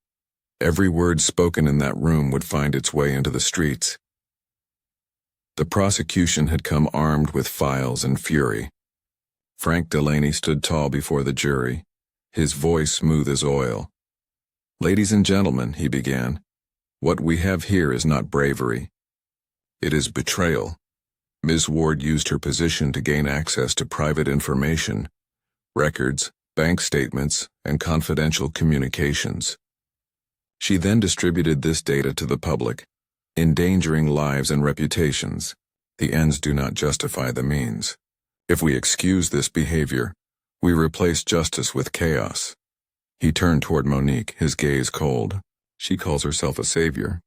Every word spoken in that room would find its way into the streets. The prosecution had come armed with files and fury. Frank Delaney stood tall before the jury, his voice smooth as oil. Ladies and gentlemen, he began, what we have here is not bravery. It is betrayal. Ms. Ward used her position to gain access to private information, records, bank statements, and confidential communications. She then distributed this data to the public, endangering lives and reputations. The ends do not justify the means. If we excuse this behavior, we replace justice with chaos. He turned toward Monique, his gaze cold. She calls herself a savior.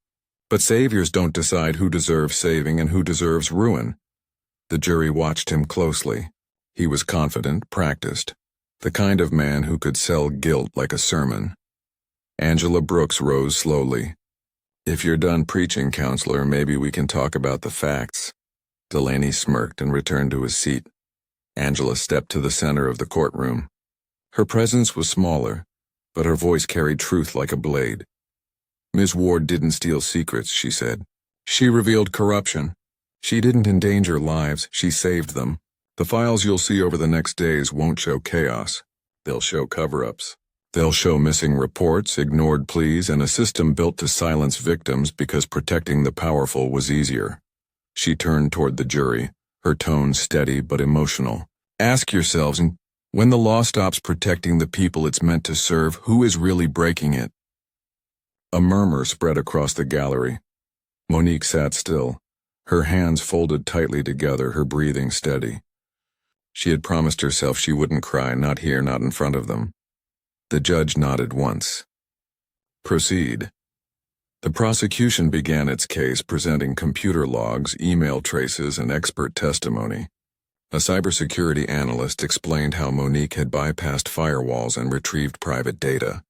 But saviors don't decide who deserves saving and who deserves ruin. The jury watched him closely. He was confident, practiced, the kind of man who could sell guilt like a sermon. Angela Brooks rose slowly. If you're done preaching, counselor, maybe we can talk about the facts. Delaney smirked and returned to his seat. Angela stepped to the center of the courtroom. Her presence was smaller, but her voice carried truth like a blade. Ms. Ward didn't steal secrets, she said. She revealed corruption. She didn't endanger lives, she saved them. The files you'll see over the next days won't show chaos. They'll show cover-ups. They'll show missing reports, ignored pleas, and a system built to silence victims because protecting the powerful was easier. She turned toward the jury, her tone steady but emotional. Ask yourselves, when the law stops protecting the people it's meant to serve, who is really breaking it? A murmur spread across the gallery. Monique sat still, her hands folded tightly together, her breathing steady. She had promised herself she wouldn't cry, not here, not in front of them. The judge nodded once. Proceed. The prosecution began its case, presenting computer logs, email traces, and expert testimony. A cybersecurity analyst explained how Monique had bypassed firewalls and retrieved private data.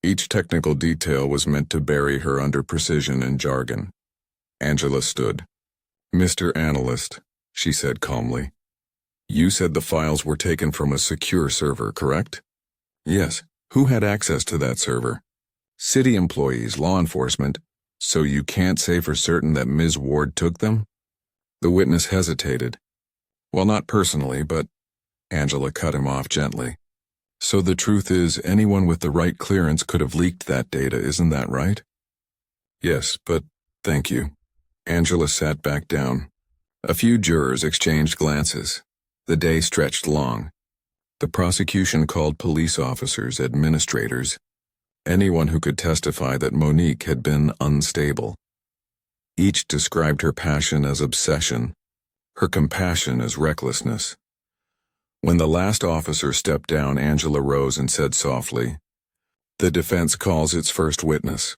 Each technical detail was meant to bury her under precision and jargon. Angela stood. Mr. Analyst, she said calmly. You said the files were taken from a secure server, correct? Yes. Who had access to that server? City employees, law enforcement. So you can't say for certain that Ms. Ward took them? The witness hesitated. Well, not personally, but... Angela cut him off gently. So the truth is, anyone with the right clearance could have leaked that data, isn't that right? Yes, but thank you. Angela sat back down. A few jurors exchanged glances. The day stretched long. The prosecution called police officers, administrators, anyone who could testify that Monique had been unstable. Each described her passion as obsession, her compassion as recklessness. When the last officer stepped down, Angela rose and said softly, "The defense calls its first witness."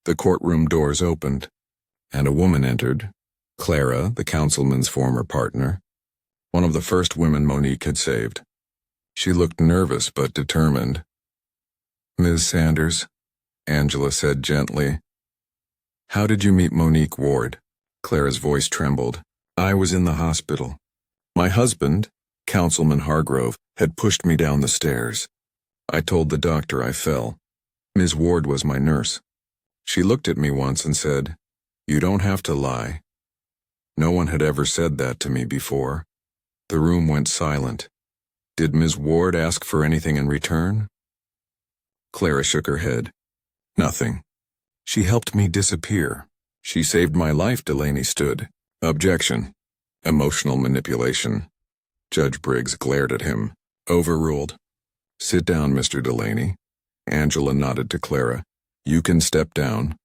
The courtroom doors opened, and a woman entered, Clara, the councilman's former partner, one of the first women Monique had saved. She looked nervous but determined. "Ms. Sanders," Angela said gently, "how did you meet Monique Ward?" Clara's voice trembled. "I was in the hospital. My husband, Councilman Hargrove, had pushed me down the stairs. I told the doctor I fell. Ms. Ward was my nurse. She looked at me once and said, 'You don't have to lie.' No one had ever said that to me before." The room went silent. "Did Ms. Ward ask for anything in return?" Clara shook her head. "Nothing. She helped me disappear. She saved my life." Delaney stood. "Objection. Emotional manipulation." Judge Briggs glared at him. "Overruled." "Sit down, Mr. Delaney." Angela nodded to Clara. "You can step down."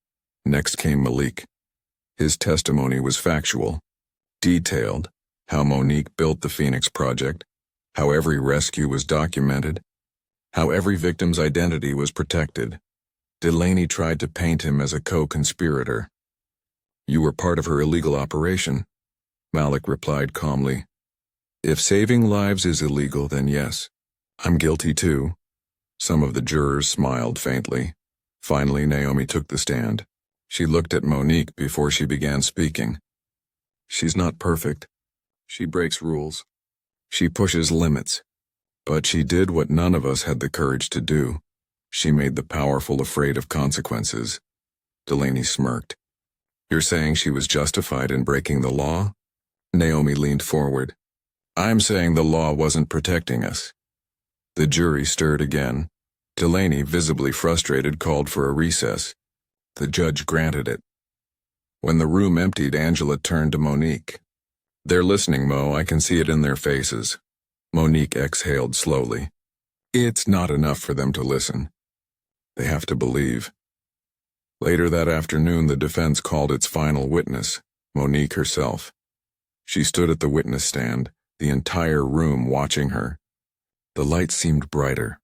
Next came Malik. His testimony was factual, detailed, how Monique built the Phoenix Project, how every rescue was documented, how every victim's identity was protected. Delaney tried to paint him as a co-conspirator. "You were part of her illegal operation," Malik replied calmly. "If saving lives is illegal, then yes, I'm guilty too." Some of the jurors smiled faintly. Finally, Naomi took the stand. She looked at Monique before she began speaking. "She's not perfect. She breaks rules. She pushes limits. But she did what none of us had the courage to do. She made the powerful afraid of consequences." Delaney smirked. "You're saying she was justified in breaking the law?" Naomi leaned forward. "I'm saying the law wasn't protecting us." The jury stirred again. Delaney, visibly frustrated, called for a recess. The judge granted it. When the room emptied, Angela turned to Monique. "They're listening, Mo. I can see it in their faces." Monique exhaled slowly. "It's not enough for them to listen. They have to believe." Later that afternoon, the defense called its final witness, Monique herself. She stood at the witness stand, the entire room watching her. The light seemed brighter,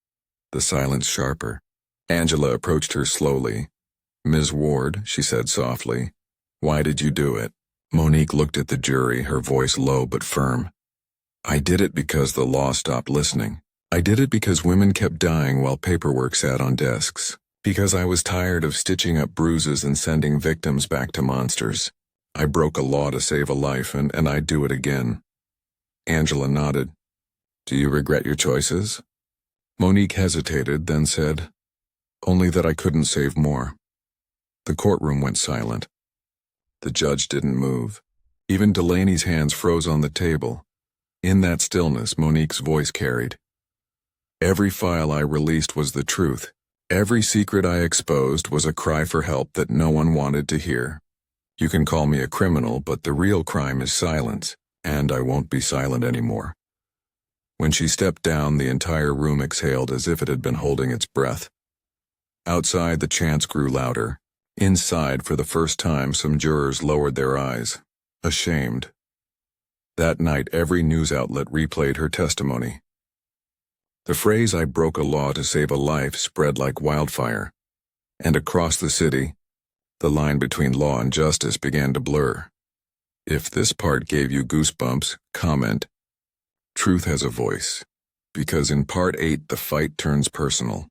the silence sharper. Angela approached her slowly. "Ms. Ward," she said softly, "why did you do it?" Monique looked at the jury, her voice low but firm. "I did it because the law stopped listening. I did it because women kept dying while paperwork sat on desks. Because I was tired of stitching up bruises and sending victims back to monsters. I broke a law to save a life, and I'd do it again." Angela nodded. "Do you regret your choices?" Monique hesitated, then said, "Only that I couldn't save more." The courtroom went silent. The judge didn't move. Even Delaney's hands froze on the table. In that stillness, Monique's voice carried. "Every file I released was the truth. Every secret I exposed was a cry for help that no one wanted to hear. You can call me a criminal, but the real crime is silence, and I won't be silent anymore." When she stepped down, the entire room exhaled as if it had been holding its breath. Outside, the chants grew louder. Inside, for the first time, some jurors lowered their eyes, ashamed. That night, every news outlet replayed her testimony. The phrase, "I broke a law to save a life," spread like wildfire. And across the city, the line between law and justice began to blur. If this part gave you goosebumps, comment. Truth has a voice. Because in Part 8, the fight turns personal.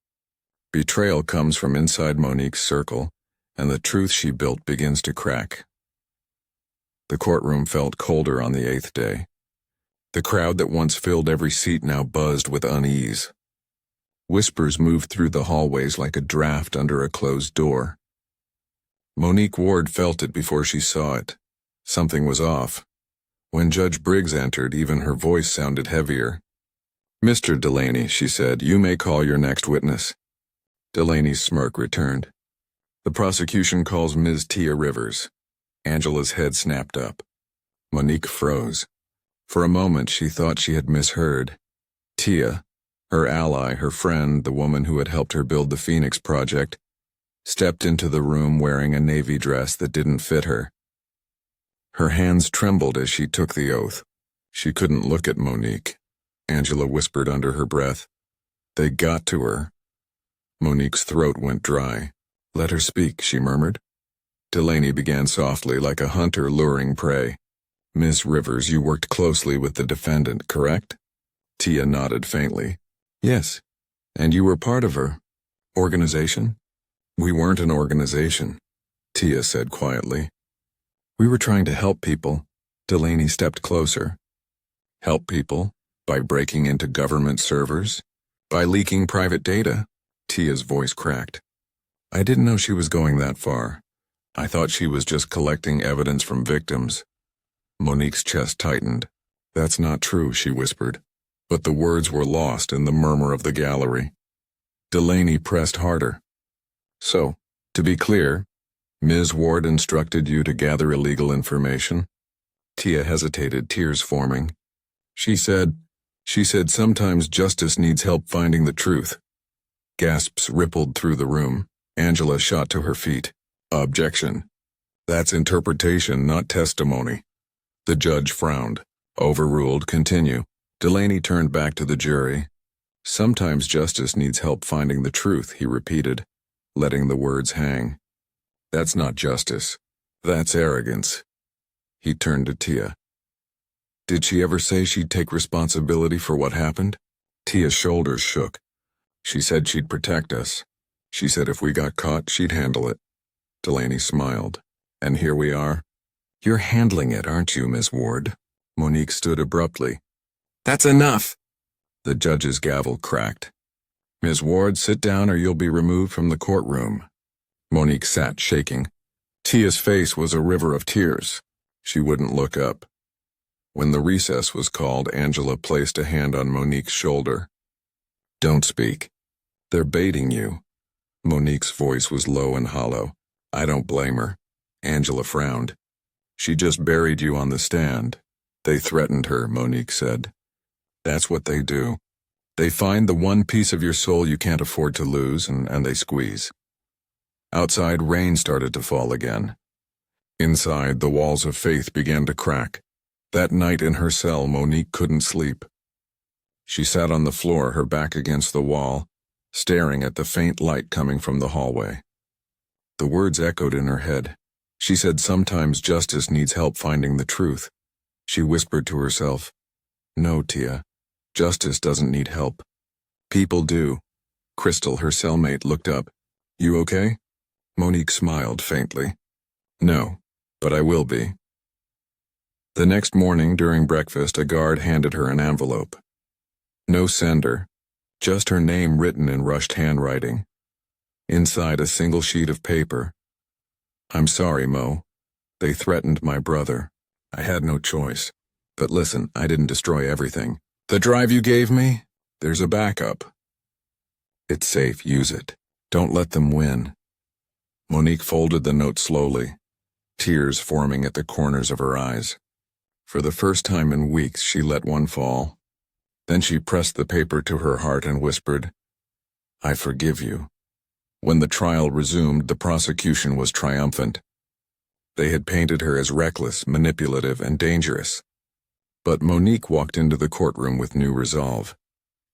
Betrayal comes from inside Monique's circle, and the truth she built begins to crack. The courtroom felt colder on the 8th day. The crowd that once filled every seat now buzzed with unease. Whispers moved through the hallways like a draft under a closed door. Monique Ward felt it before she saw it. Something was off. When Judge Briggs entered, even her voice sounded heavier. "Mr. Delaney," she said, "you may call your next witness." Delaney's smirk returned. "The prosecution calls Ms. Tia Rivers." Angela's head snapped up. Monique froze. For a moment, she thought she had misheard. Tia, her ally, her friend, the woman who had helped her build the Phoenix Project, stepped into the room wearing a navy dress that didn't fit her. Her hands trembled as she took the oath. She couldn't look at Monique. Angela whispered under her breath. They got to her. Monique's throat went dry. Let her speak, she murmured. Delaney began softly, like a hunter luring prey. Miss Rivers, you worked closely with the defendant, correct? Tia nodded faintly. Yes. And you were part of her organization? We weren't an organization, Tia said quietly. We were trying to help people. Delaney stepped closer. Help people? By breaking into government servers? By leaking private data? Tia's voice cracked. I didn't know she was going that far. I thought she was just collecting evidence from victims. Monique's chest tightened. That's not true, she whispered. But the words were lost in the murmur of the gallery. Delaney pressed harder. So, to be clear, Ms. Ward instructed you to gather illegal information? Tia hesitated, tears forming. She said sometimes justice needs help finding the truth. Gasps rippled through the room. Angela shot to her feet. Objection. That's interpretation, not testimony. The judge frowned. Overruled. Continue. Delaney turned back to the jury. Sometimes justice needs help finding the truth, he repeated, letting the words hang. That's not justice. That's arrogance. He turned to Tia. Did she ever say she'd take responsibility for what happened? Tia's shoulders shook. She said she'd protect us. She said if we got caught, she'd handle it. Delaney smiled. And here we are. You're handling it, aren't you, Miss Ward? Monique stood abruptly. That's enough! The judge's gavel cracked. Miss Ward, sit down or you'll be removed from the courtroom. Monique sat shaking. Tia's face was a river of tears. She wouldn't look up. When the recess was called, Angela placed a hand on Monique's shoulder. Don't speak. They're baiting you. Monique's voice was low and hollow. I don't blame her. Angela frowned. She just buried you on the stand. They threatened her, Monique said. That's what they do. They find the one piece of your soul you can't afford to lose, and they squeeze. Outside, rain started to fall again. Inside, the walls of faith began to crack. That night in her cell, Monique couldn't sleep. She sat on the floor, her back against the wall, staring at the faint light coming from the hallway. The words echoed in her head. She said sometimes justice needs help finding the truth. She whispered to herself, No, Tia, justice doesn't need help. People do. Crystal, her cellmate, looked up. You okay? Monique smiled faintly. No, but I will be. The next morning during breakfast, a guard handed her an envelope. No sender, just her name written in rushed handwriting. Inside, a single sheet of paper. I'm sorry, Mo. They threatened my brother. I had no choice. But listen, I didn't destroy everything. The drive you gave me? There's a backup. It's safe, use it. Don't let them win. Monique folded the note slowly, tears forming at the corners of her eyes. For the first time in weeks, she let one fall. Then she pressed the paper to her heart and whispered, I forgive you. When the trial resumed, the prosecution was triumphant. They had painted her as reckless, manipulative, and dangerous. But Monique walked into the courtroom with new resolve.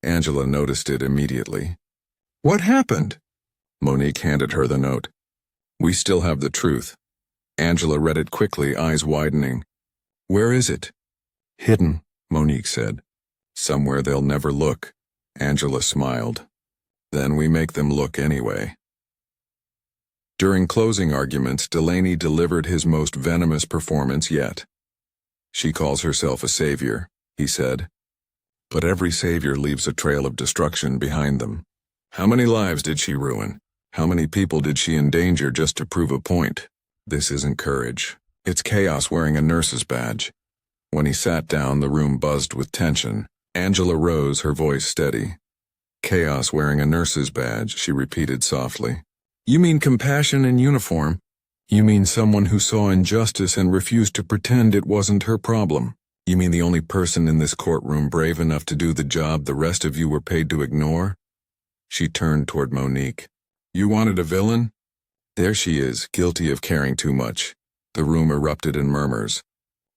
Angela noticed it immediately. What happened? Monique handed her the note. We still have the truth. Angela read it quickly, eyes widening. Where is it? Hidden, Monique said. Somewhere they'll never look. Angela smiled. Then we make them look anyway. During closing arguments, Delaney delivered his most venomous performance yet. She calls herself a savior, he said. But every savior leaves a trail of destruction behind them. How many lives did she ruin? How many people did she endanger just to prove a point? This isn't courage. It's chaos wearing a nurse's badge. When he sat down, the room buzzed with tension. Angela rose, her voice steady. Chaos wearing a nurse's badge, she repeated softly. You mean compassion in uniform? You mean someone who saw injustice and refused to pretend it wasn't her problem? You mean the only person in this courtroom brave enough to do the job the rest of you were paid to ignore? She turned toward Monique. You wanted a villain? There she is, guilty of caring too much. The room erupted in murmurs.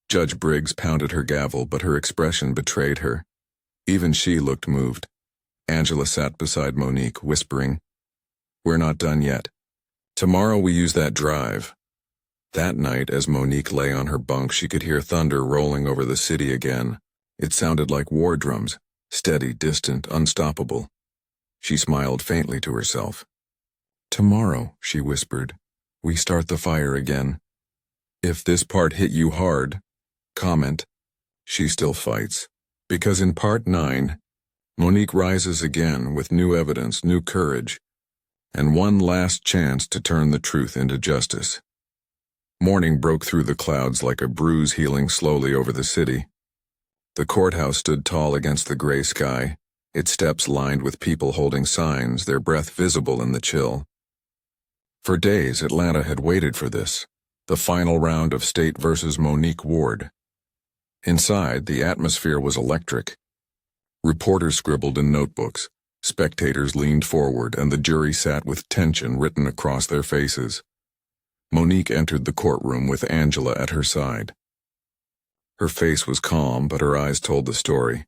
Judge Briggs pounded her gavel, but her expression betrayed her. Even she looked moved. Angela sat beside Monique, whispering, "We're not done yet. Tomorrow we use that drive." That night, as Monique lay on her bunk, she could hear thunder rolling over the city again. It sounded like war drums, steady, distant, unstoppable. She smiled faintly to herself. "Tomorrow," she whispered, "we start the fire again. If this part hit you hard, comment, she still fights." Because in part 9, Monique rises again with new evidence, new courage, and one last chance to turn the truth into justice. Morning broke through the clouds like a bruise healing slowly over the city. The courthouse stood tall against the gray sky, its steps lined with people holding signs, their breath visible in the chill. For days, Atlanta had waited for this, the final round of State versus Monique Ward. Inside, the atmosphere was electric. Reporters scribbled in notebooks, spectators leaned forward, and the jury sat with tension written across their faces. Monique entered the courtroom with Angela at her side. Her face was calm, but her eyes told the story.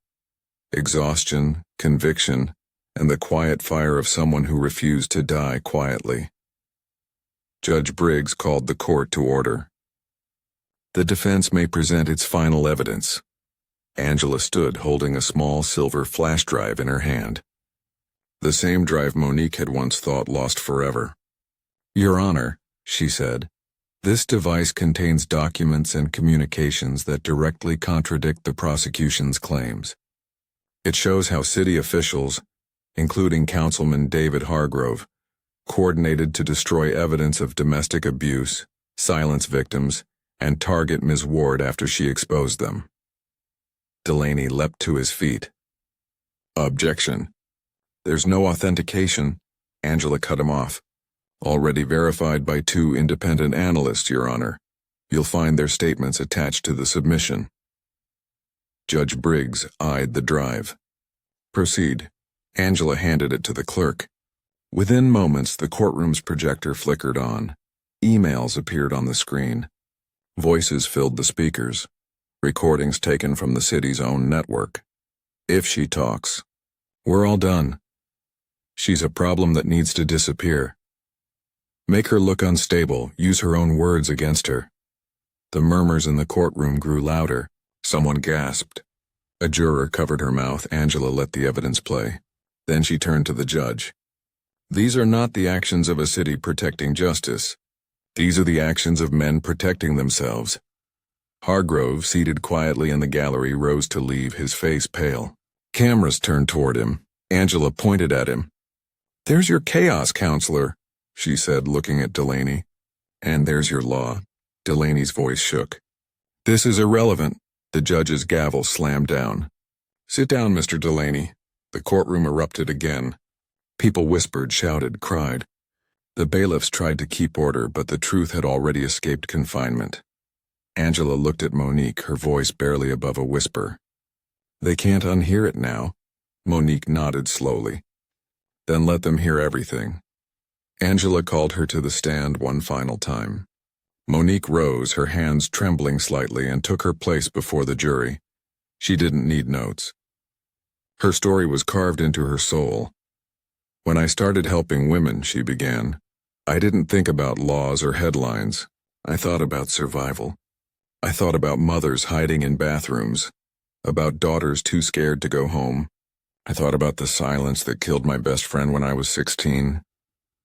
Exhaustion, conviction, and the quiet fire of someone who refused to die quietly. Judge Briggs called the court to order. "The defense may present its final evidence." Angela stood holding a small silver flash drive in her hand. The same drive Monique had once thought lost forever. "Your Honor," she said, "this device contains documents and communications that directly contradict the prosecution's claims. It shows how city officials, including Councilman David Hargrove, coordinated to destroy evidence of domestic abuse, silence victims, and target Ms. Ward after she exposed them." Delaney leapt to his feet. "Objection. There's no authentication." Angela cut him off. "Already verified by 2 independent analysts, Your Honor. You'll find their statements attached to the submission." Judge Briggs eyed the drive. "Proceed." Angela handed it to the clerk. Within moments, the courtroom's projector flickered on. Emails appeared on the screen. Voices filled the speakers. Recordings taken from the city's own network. "If she talks. We're all done. She's a problem that needs to disappear. Make her look unstable, use her own words against her." The murmurs in the courtroom grew louder. Someone gasped. A juror covered her mouth. Angela let the evidence play. Then she turned to the judge. "These are not the actions of a city protecting justice. These are the actions of men protecting themselves." Hargrove, seated quietly in the gallery, rose to leave, his face pale. Cameras turned toward him. Angela pointed at him. "There's your chaos counselor," she said, looking at Delaney. "And there's your law." Delaney's voice shook. "This is irrelevant." The judge's gavel slammed down. "Sit down, Mr. Delaney." The courtroom erupted again. People whispered, shouted, cried. The bailiffs tried to keep order, but the truth had already escaped confinement. Angela looked at Monique, her voice barely above a whisper. "They can't unhear it now." Monique nodded slowly. "Then let them hear everything." Angela called her to the stand one final time. Monique rose, her hands trembling slightly, and took her place before the jury. She didn't need notes. Her story was carved into her soul. "When I started helping women," she began, "I didn't think about laws or headlines. I thought about survival. I thought about mothers hiding in bathrooms, about daughters too scared to go home. I thought about the silence that killed my best friend when I was 16.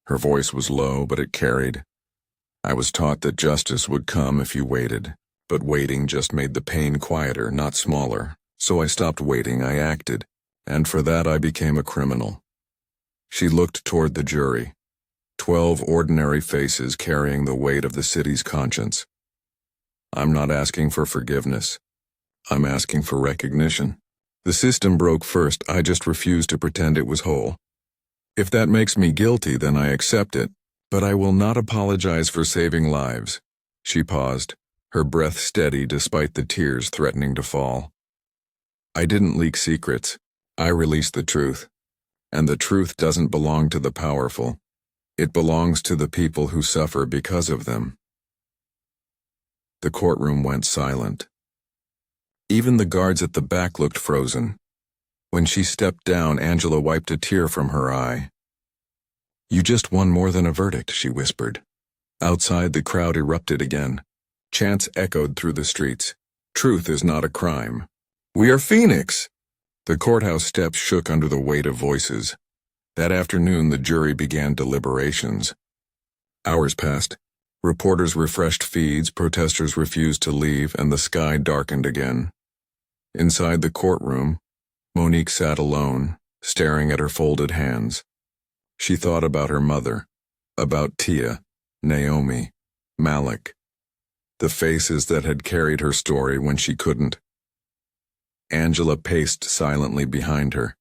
Her voice was low, but it carried. I was taught that justice would come if you waited, but waiting just made the pain quieter, not smaller. So I stopped waiting, I acted, and for that I became a criminal." She looked toward the jury. 12 ordinary faces carrying the weight of the city's conscience. "I'm not asking for forgiveness. I'm asking for recognition. The system broke first, I just refused to pretend it was whole. If that makes me guilty, then I accept it, but I will not apologize for saving lives." She paused, her breath steady despite the tears threatening to fall. "I didn't leak secrets. I released the truth. And the truth doesn't belong to the powerful. It belongs to the people who suffer because of them." The courtroom went silent. Even the guards at the back looked frozen. When she stepped down, Angela wiped a tear from her eye. "You just won more than a verdict," she whispered. Outside, the crowd erupted again. Chants echoed through the streets. "Truth is not a crime. We are Phoenix!" The courthouse steps shook under the weight of voices. That afternoon, the jury began deliberations. Hours passed. Reporters refreshed feeds, protesters refused to leave, and the sky darkened again. Inside the courtroom, Monique sat alone, staring at her folded hands. She thought about her mother, about Tia, Naomi, Malik, the faces that had carried her story when she couldn't. Angela paced silently behind her.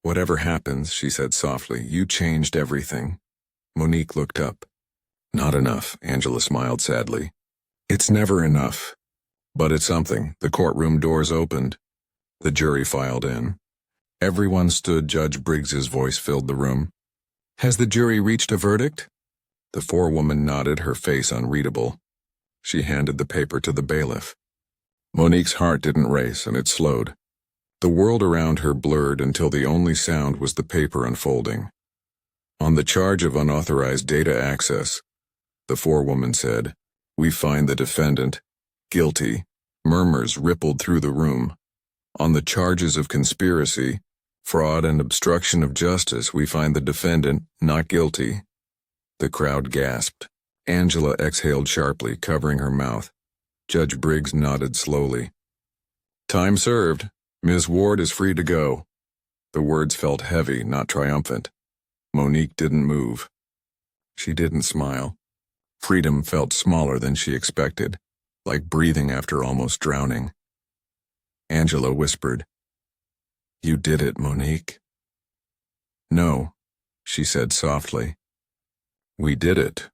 "Whatever happens," she said softly, "you changed everything." Monique looked up. "Not enough," Angela smiled sadly. "It's never enough. But it's something." The courtroom doors opened. The jury filed in. Everyone stood. Judge Briggs's voice filled the room. "Has the jury reached a verdict?" The forewoman nodded, her face unreadable. She handed the paper to the bailiff. Monique's heart didn't race, and it slowed. The world around her blurred until the only sound was the paper unfolding. "On the charge of unauthorized data access," the forewoman said, "we find the defendant guilty." Murmurs rippled through the room. "On the charges of conspiracy, fraud, and obstruction of justice, we find the defendant not guilty." The crowd gasped. Angela exhaled sharply, covering her mouth. Judge Briggs nodded slowly. "Time served. Ms. Ward is free to go." The words felt heavy, not triumphant. Monique didn't move. She didn't smile. Freedom felt smaller than she expected, like breathing after almost drowning. Angela whispered, "You did it, Monique." "No," she said softly. "We did it."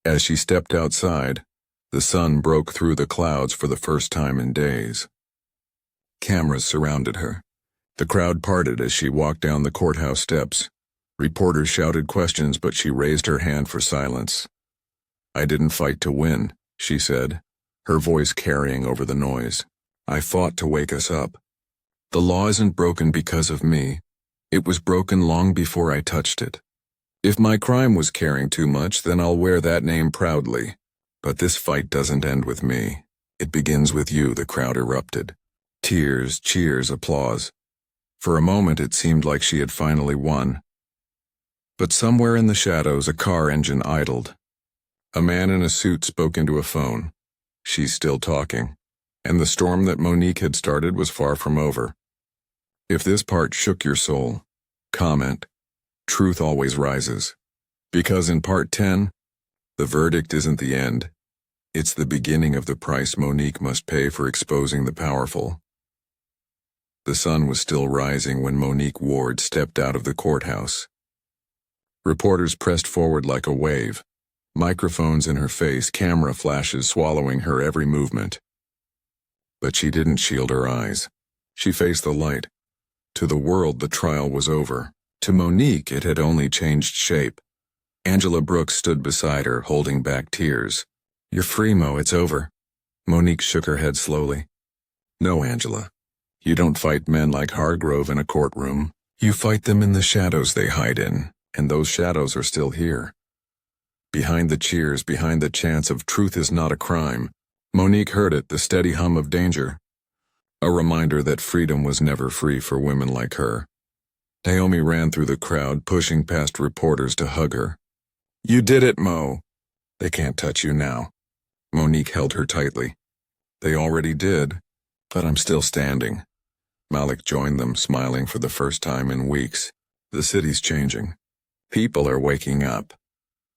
As she stepped outside, the sun broke through the clouds for the first time in days. Cameras surrounded her. The crowd parted as she walked down the courthouse steps. Reporters shouted questions, but she raised her hand for silence. "I didn't fight to win," she said, her voice carrying over the noise. "I fought to wake us up. The law isn't broken because of me. It was broken long before I touched it. If my crime was caring too much, then I'll wear that name proudly. But this fight doesn't end with me. It begins with you." The crowd erupted. Tears, cheers, applause. For a moment it seemed like she had finally won. But somewhere in the shadows a car engine idled. A man in a suit spoke into a phone. "She's still talking." And the storm that Monique had started was far from over. If this part shook your soul, comment. Truth always rises. Because in part 10, the verdict isn't the end. It's the beginning of the price Monique must pay for exposing the powerful. The sun was still rising when Monique Ward stepped out of the courthouse. Reporters pressed forward like a wave, microphones in her face, camera flashes swallowing her every movement. But she didn't shield her eyes. She faced the light. To the world, the trial was over. To Monique, it had only changed shape. Angela Brooks stood beside her, holding back tears. "You're free, Mo, it's over." Monique shook her head slowly. "No, Angela. You don't fight men like Hargrove in a courtroom. You fight them in the shadows they hide in, and those shadows are still here. Behind the cheers, behind the chants of truth is not a crime." Monique heard it, the steady hum of danger. A reminder that freedom was never free for women like her. Naomi ran through the crowd, pushing past reporters to hug her. "You did it, Mo." "They can't touch you now." Monique held her tightly. "They already did, but I'm still standing." Malik joined them, smiling for the first time in weeks. "The city's changing. People are waking up."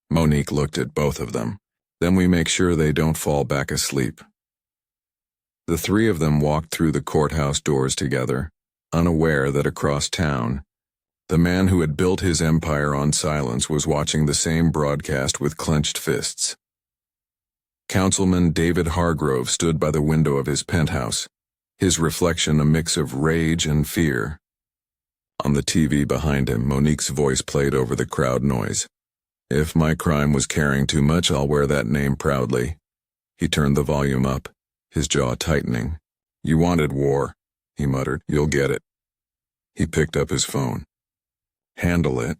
Monique looked at both of them. "Then we make sure they don't fall back asleep." The three of them walked through the courthouse doors together, unaware that across town, the man who had built his empire on silence was watching the same broadcast with clenched fists. Councilman David Hargrove stood by the window of his penthouse, his reflection a mix of rage and fear. On the TV behind him, Monique's voice played over the crowd noise. "If my crime was caring too much, I'll wear that name proudly." He turned the volume up, his jaw tightening. "You wanted war," he muttered. "You'll get it." He picked up his phone. "Handle it,"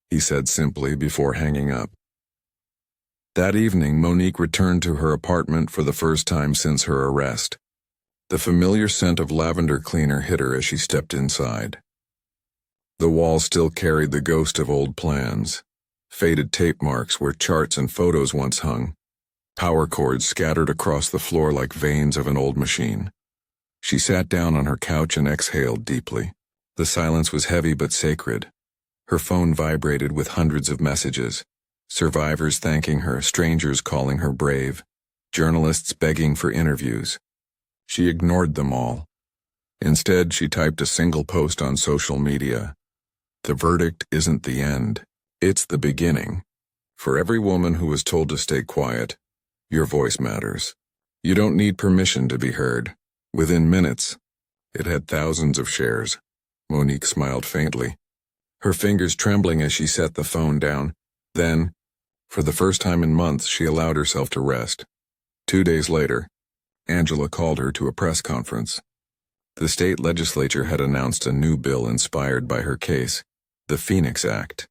he said simply before hanging up. That evening, Monique returned to her apartment for the first time since her arrest. The familiar scent of lavender cleaner hit her as she stepped inside. The walls still carried the ghost of old plans, faded tape marks where charts and photos once hung, power cords scattered across the floor like veins of an old machine. She sat down on her couch and exhaled deeply. The silence was heavy but sacred. Her phone vibrated with hundreds of messages. Survivors thanking her, strangers calling her brave, journalists begging for interviews. She ignored them all. Instead, she typed a single post on social media. "The verdict isn't the end. It's the beginning. For every woman who was told to stay quiet, your voice matters. You don't need permission to be heard." Within minutes, it had thousands of shares. Monique smiled faintly, her fingers trembling as she set the phone down. Then, for the first time in months, she allowed herself to rest. 2 days later, Angela called her to a press conference. The state legislature had announced a new bill inspired by her case, the Phoenix Act.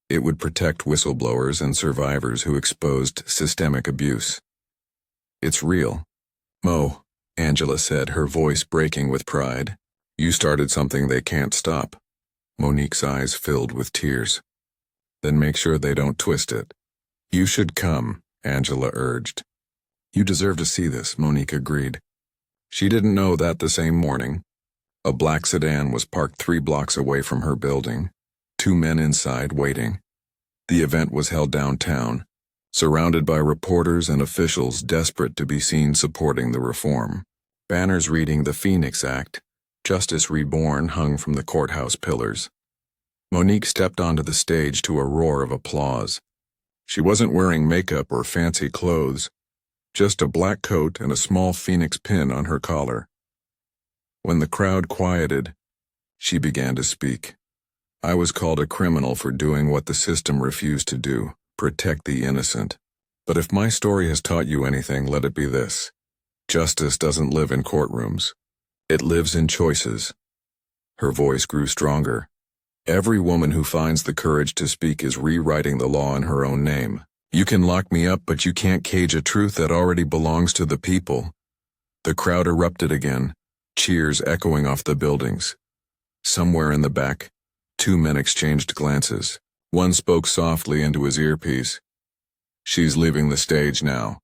It would protect whistleblowers and survivors who exposed systemic abuse. "It's real, Mo," Angela said, her voice breaking with pride. "You started something they can't stop." Monique's eyes filled with tears. "Then make sure they don't twist it." "You should come," Angela urged. "You deserve to see this," Monique agreed. She didn't know that the same morning, a black sedan was parked 3 blocks away from her building, 2 men inside waiting. The event was held downtown, surrounded by reporters and officials desperate to be seen supporting the reform. Banners reading "The Phoenix Act, Justice Reborn" hung from the courthouse pillars. Monique stepped onto the stage to a roar of applause. She wasn't wearing makeup or fancy clothes, just a black coat and a small phoenix pin on her collar. When the crowd quieted, she began to speak. "I was called a criminal for doing what the system refused to do, protect the innocent. But if my story has taught you anything, let it be this. Justice doesn't live in courtrooms. It lives in choices." Her voice grew stronger. "Every woman who finds the courage to speak is rewriting the law in her own name. You can lock me up, but you can't cage a truth that already belongs to the people." The crowd erupted again, cheers echoing off the buildings. Somewhere in the back, 2 men exchanged glances. One spoke softly into his earpiece. "She's leaving the stage now."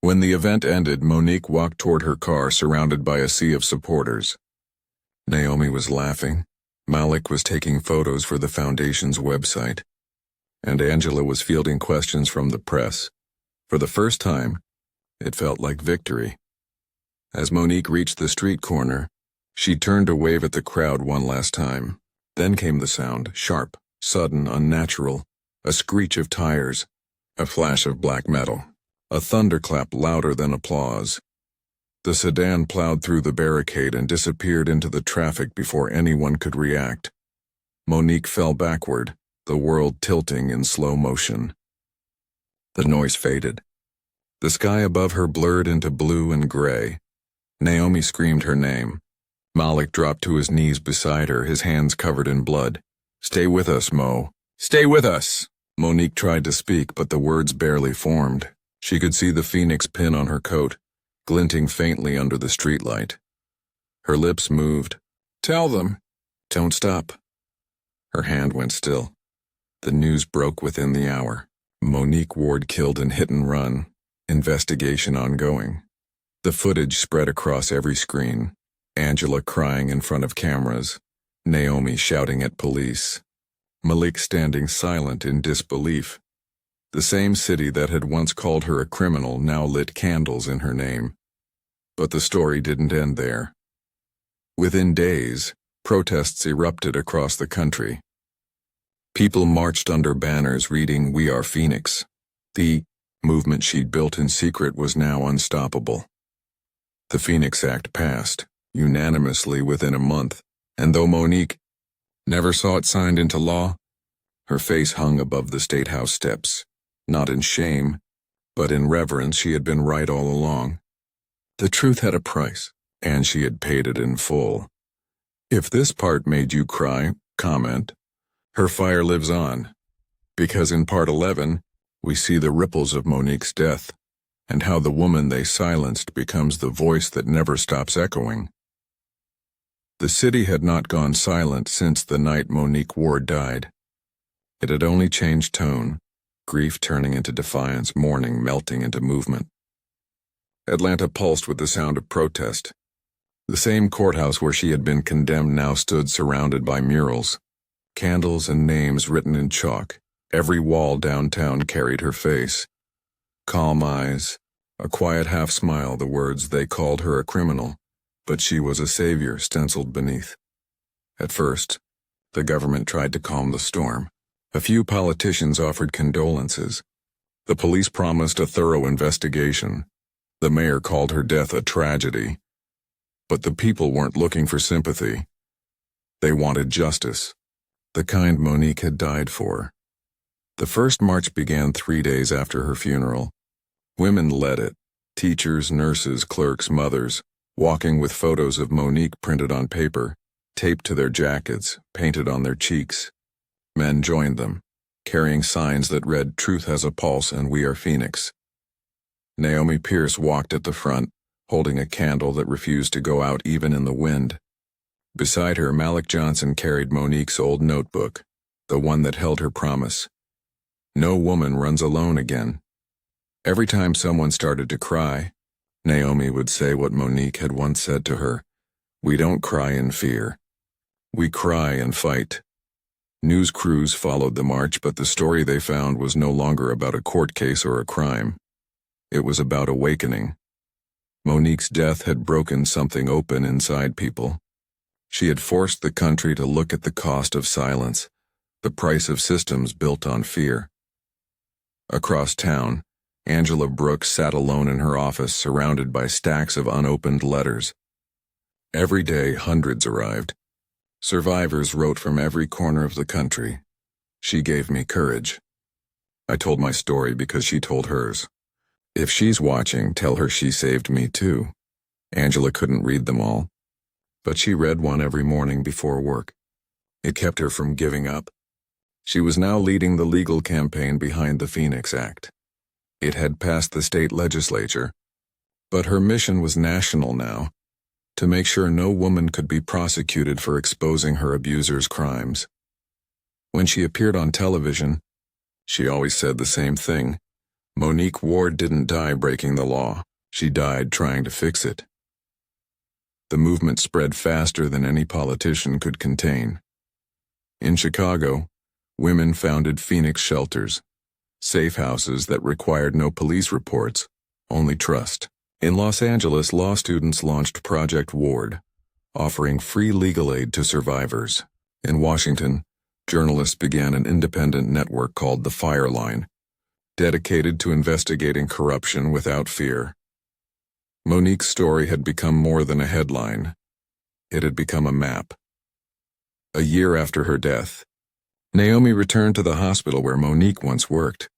When the event ended, Monique walked toward her car surrounded by a sea of supporters. Naomi was laughing, Malik was taking photos for the foundation's website, and Angela was fielding questions from the press. For the first time, it felt like victory. As Monique reached the street corner, she turned to wave at the crowd one last time. Then came the sound, sharp, sudden, unnatural, a screech of tires, a flash of black metal, a thunderclap louder than applause. The sedan plowed through the barricade and disappeared into the traffic before anyone could react. Monique fell backward, the world tilting in slow motion. The noise faded. The sky above her blurred into blue and gray. Naomi screamed her name. Malik dropped to his knees beside her, his hands covered in blood. "Stay with us, Mo. Stay with us!" Monique tried to speak, but the words barely formed. She could see the phoenix pin on her coat, glinting faintly under the streetlight. Her lips moved. "Tell them." "Don't stop." Her hand went still. The news broke within the hour. Monique Ward killed in hit and run. Investigation ongoing. The footage spread across every screen. Angela crying in front of cameras. Naomi shouting at police. Malik standing silent in disbelief. The same city that had once called her a criminal now lit candles in her name. But the story didn't end there. Within days, protests erupted across the country. People marched under banners reading "We Are Phoenix." The movement she'd built in secret was now unstoppable. The Phoenix Act passed, unanimously within a month, and though Monique never saw it signed into law, her face hung above the State House steps, not in shame, But in reverence, she had been right all along. The truth had a price, and she had paid it in full. If this part made you cry, comment. Her fire lives on. Because in part 11, we see the ripples of Monique's death, and how the woman they silenced becomes the voice that never stops echoing. The city had not gone silent since the night Monique Ward died. It had only changed tone, grief turning into defiance, mourning melting into movement. Atlanta pulsed with the sound of protest. The same courthouse where she had been condemned now stood surrounded by murals, candles and names written in chalk. Every wall downtown carried her face. Calm eyes, a quiet half-smile, the words they called her a criminal, but she was a savior stenciled beneath. At first, the government tried to calm the storm. A few politicians offered condolences. The police promised a thorough investigation. The mayor called her death a tragedy. But the people weren't looking for sympathy. They wanted justice, the kind Monique had died for. The first march began 3 days after her funeral. Women led it, teachers, nurses, clerks, mothers, walking with photos of Monique printed on paper, taped to their jackets, painted on their cheeks. Men joined them, carrying signs that read, "Truth has a pulse and we are Phoenix." Naomi Pierce walked at the front, holding a candle that refused to go out even in the wind. Beside her, Malik Johnson carried Monique's old notebook, the one that held her promise. No woman runs alone again. Every time someone started to cry, Naomi would say what Monique had once said to her: "We don't cry in fear. We cry and fight." News crews followed the march, but the story they found was no longer about a court case or a crime. It was about awakening. Monique's death had broken something open inside people. She had forced the country to look at the cost of silence, the price of systems built on fear. Across town, Angela Brooks sat alone in her office, surrounded by stacks of unopened letters. Every day, hundreds arrived. Survivors wrote from every corner of the country. She gave me courage. I told my story because she told hers. If she's watching, tell her she saved me too. Angela couldn't read them all, but she read one every morning before work. It kept her from giving up. She was now leading the legal campaign behind the Phoenix Act. It had passed the state legislature, but her mission was national now, to make sure no woman could be prosecuted for exposing her abuser's crimes. When she appeared on television, she always said the same thing: Monique Ward didn't die breaking the law, she died trying to fix it. The movement spread faster than any politician could contain. In Chicago, women founded Phoenix shelters, safe houses that required no police reports, only trust. In Los Angeles, law students launched Project Ward, offering free legal aid to survivors. In Washington, journalists began an independent network called the Fire Line, dedicated to investigating corruption without fear. Monique's story had become more than a headline. It had become a map. A year after her death, Naomi returned to the hospital where Monique once worked.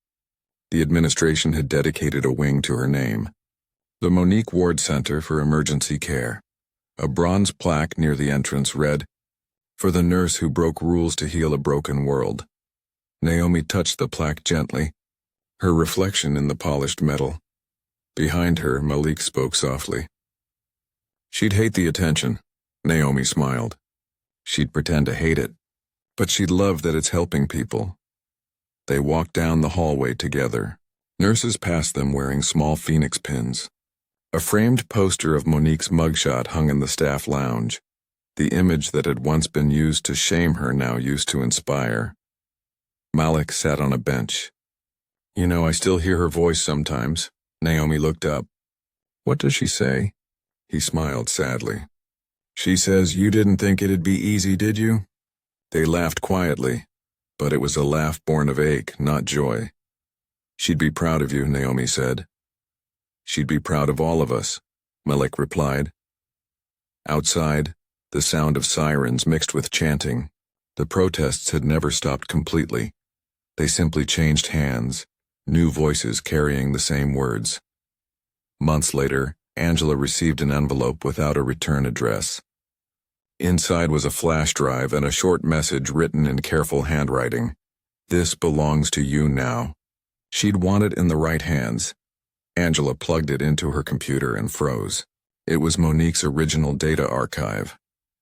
The administration had dedicated a wing to her name, the Monique Ward Center for Emergency Care. A bronze plaque near the entrance read, "For the nurse who broke rules to heal a broken world." Naomi touched the plaque gently, her reflection in the polished metal. Behind her, Malik spoke softly. She'd hate the attention, Naomi smiled. She'd pretend to hate it, but she'd love that it's helping people. They walked down the hallway together. Nurses passed them wearing small Phoenix pins. A framed poster of Monique's mugshot hung in the staff lounge. The image that had once been used to shame her now used to inspire. Malik sat on a bench. "You know, I still hear her voice sometimes." Naomi looked up. "What does she say?" He smiled sadly. "She says, 'You didn't think it'd be easy, did you?'" They laughed quietly, but it was a laugh born of ache, not joy. "She'd be proud of you," Naomi said. "She'd be proud of all of us," Malik replied. Outside, the sound of sirens mixed with chanting. The protests had never stopped completely. They simply changed hands, new voices carrying the same words. Months later, Angela received an envelope without a return address. Inside was a flash drive and a short message written in careful handwriting. "This belongs to you now." She'd want it in the right hands. Angela plugged it into her computer and froze. It was Monique's original data archive.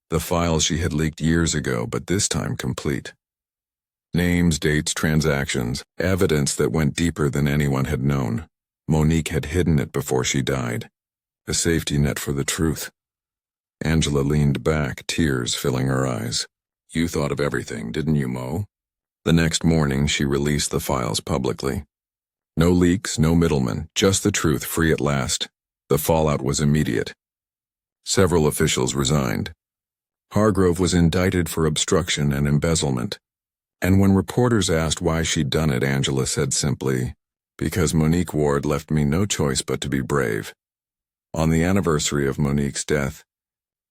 The files she had leaked years ago, but this time complete. Names, dates, transactions, evidence that went deeper than anyone had known. Monique had hidden it before she died. A safety net for the truth. Angela leaned back, tears filling her eyes. "You thought of everything, didn't you, Mo?" The next morning, she released the files publicly. No leaks, no middlemen, just the truth free at last. The fallout was immediate. Several officials resigned. Hargrove was indicted for obstruction and embezzlement. And when reporters asked why she'd done it, Angela said simply, "Because Monique Ward left me no choice but to be brave." On the anniversary of Monique's death,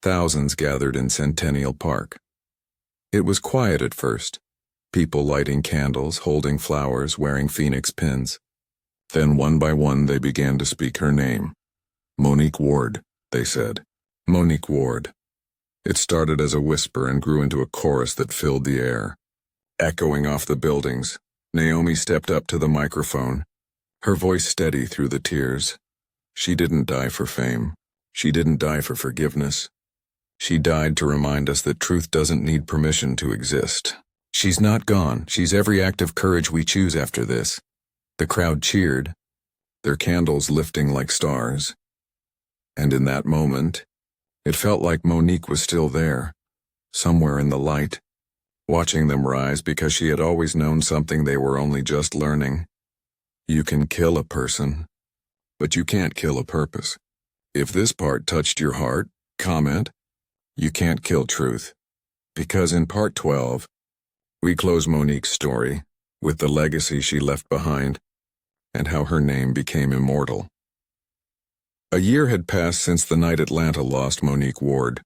thousands gathered in Centennial Park. It was quiet at first, people lighting candles, holding flowers, wearing Phoenix pins. Then one by one they began to speak her name. "Monique Ward," they said. "Monique Ward." It started as a whisper and grew into a chorus that filled the air. Echoing off the buildings, Naomi stepped up to the microphone, her voice steady through the tears. She didn't die for fame. She didn't die for forgiveness. She died to remind us that truth doesn't need permission to exist. She's not gone. She's every act of courage we choose after this. The crowd cheered, their candles lifting like stars. And in that moment, it felt like Monique was still there, somewhere in the light, watching them rise because she had always known something they were only just learning. You can kill a person, but you can't kill a purpose. If this part touched your heart, comment. You can't kill truth. Because in part 12, we close Monique's story with the legacy she left behind and how her name became immortal. A year had passed since the night Atlanta lost Monique Ward,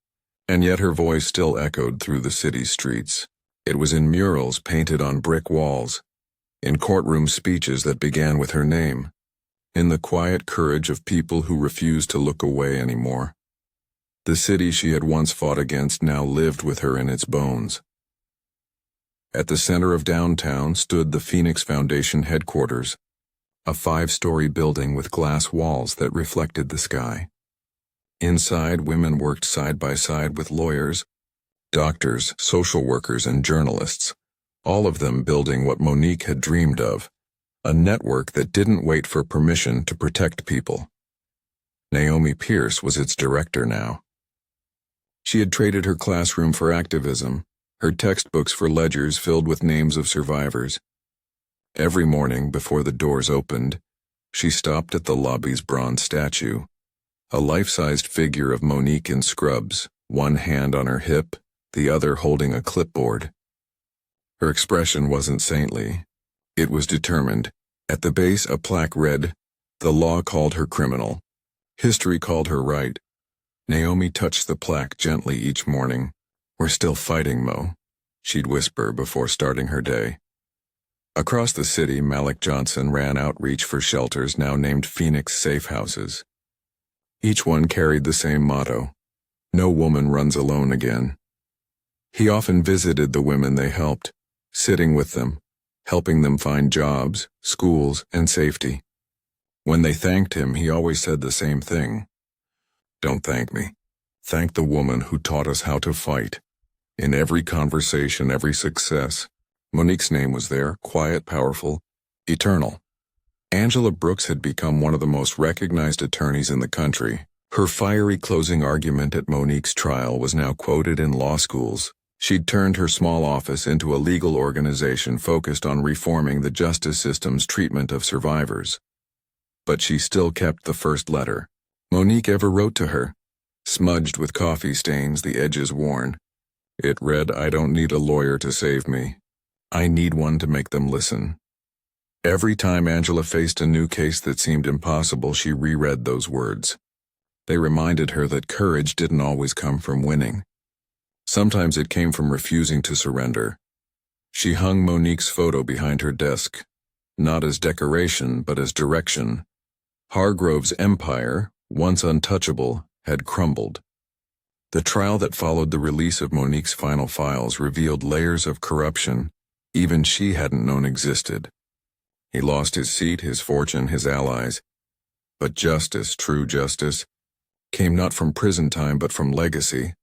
and yet her voice still echoed through the city's streets. It was in murals painted on brick walls, in courtroom speeches that began with her name, in the quiet courage of people who refused to look away anymore. The city she had once fought against now lived with her in its bones. At the center of downtown stood the Phoenix Foundation headquarters, a 5-story building with glass walls that reflected the sky. Inside, women worked side by side with lawyers, doctors, social workers, and journalists, all of them building what Monique had dreamed of, a network that didn't wait for permission to protect people. Naomi Pierce was its director now. She had traded her classroom for activism, her textbooks for ledgers filled with names of survivors. Every morning before the doors opened, she stopped at the lobby's bronze statue, a life-sized figure of Monique in scrubs, one hand on her hip, the other holding a clipboard. Her expression wasn't saintly. It was determined. At the base, a plaque read, "The law called her criminal. History called her right." Naomi touched the plaque gently each morning. "We're still fighting, Mo," she'd whisper before starting her day. Across the city, Malik Johnson ran outreach for shelters now named Phoenix Safe Houses. Each one carried the same motto, "No woman runs alone again." He often visited the women they helped, sitting with them, helping them find jobs, schools, and safety. When they thanked him, he always said the same thing. "Don't thank me. Thank the woman who taught us how to fight." In every conversation, every success, Monique's name was there, quiet, powerful, eternal. Angela Brooks had become one of the most recognized attorneys in the country. Her fiery closing argument at Monique's trial was now quoted in law schools. She'd turned her small office into a legal organization focused on reforming the justice system's treatment of survivors. But she still kept the first letter Monique ever wrote to her, smudged with coffee stains, the edges worn. It read, "I don't need a lawyer to save me. I need one to make them listen." Every time Angela faced a new case that seemed impossible, she reread those words. They reminded her that courage didn't always come from winning. Sometimes it came from refusing to surrender. She hung Monique's photo behind her desk, not as decoration but as direction. Hargrove's empire, once untouchable, had crumbled. The trial that followed the release of Monique's final files revealed layers of corruption even she hadn't known existed. He lost his seat, his fortune, his allies. But justice, true justice, came not from prison time but from legacy.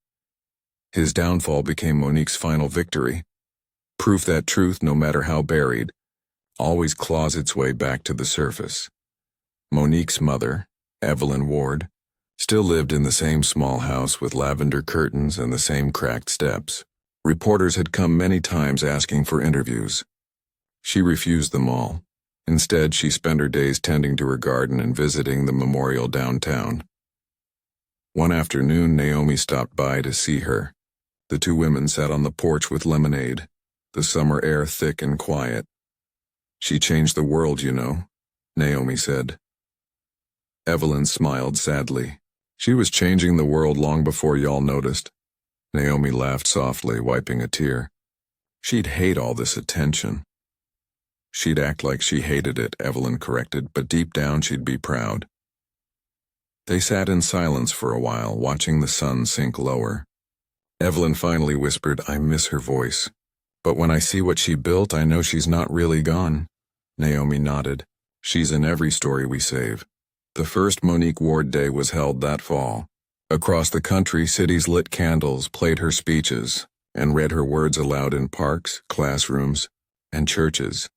His downfall became Monique's final victory, proof that truth, no matter how buried, always claws its way back to the surface. Monique's mother, Evelyn Ward, still lived in the same small house with lavender curtains and the same cracked steps. Reporters had come many times asking for interviews. She refused them all. Instead, she spent her days tending to her garden and visiting the memorial downtown. One afternoon, Naomi stopped by to see her. The two women sat on the porch with lemonade, the summer air thick and quiet. "She changed the world, you know," Naomi said. Evelyn smiled sadly. "She was changing the world long before y'all noticed." Naomi laughed softly, wiping a tear. "She'd hate all this attention." "She'd act like she hated it," Evelyn corrected, "but deep down she'd be proud." They sat in silence for a while, watching the sun sink lower. Evelyn finally whispered, "I miss her voice. But when I see what she built, I know she's not really gone." Naomi nodded. "She's in every story we save." The first Monique Ward Day was held that fall. Across the country, cities lit candles, played her speeches, and read her words aloud in parks, classrooms, and churches.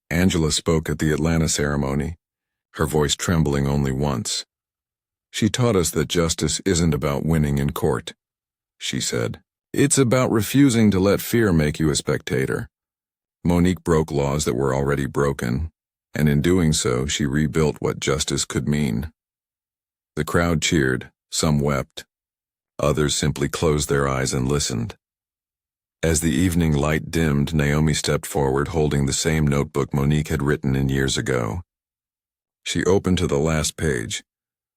Angela spoke at the Atlanta ceremony, her voice trembling only once. "She taught us that justice isn't about winning in court," she said. "It's about refusing to let fear make you a spectator." Monique broke laws that were already broken, and in doing so, she rebuilt what justice could mean. The crowd cheered, some wept. Others simply closed their eyes and listened. As the evening light dimmed, Naomi stepped forward holding the same notebook Monique had written in years ago. She opened to the last page,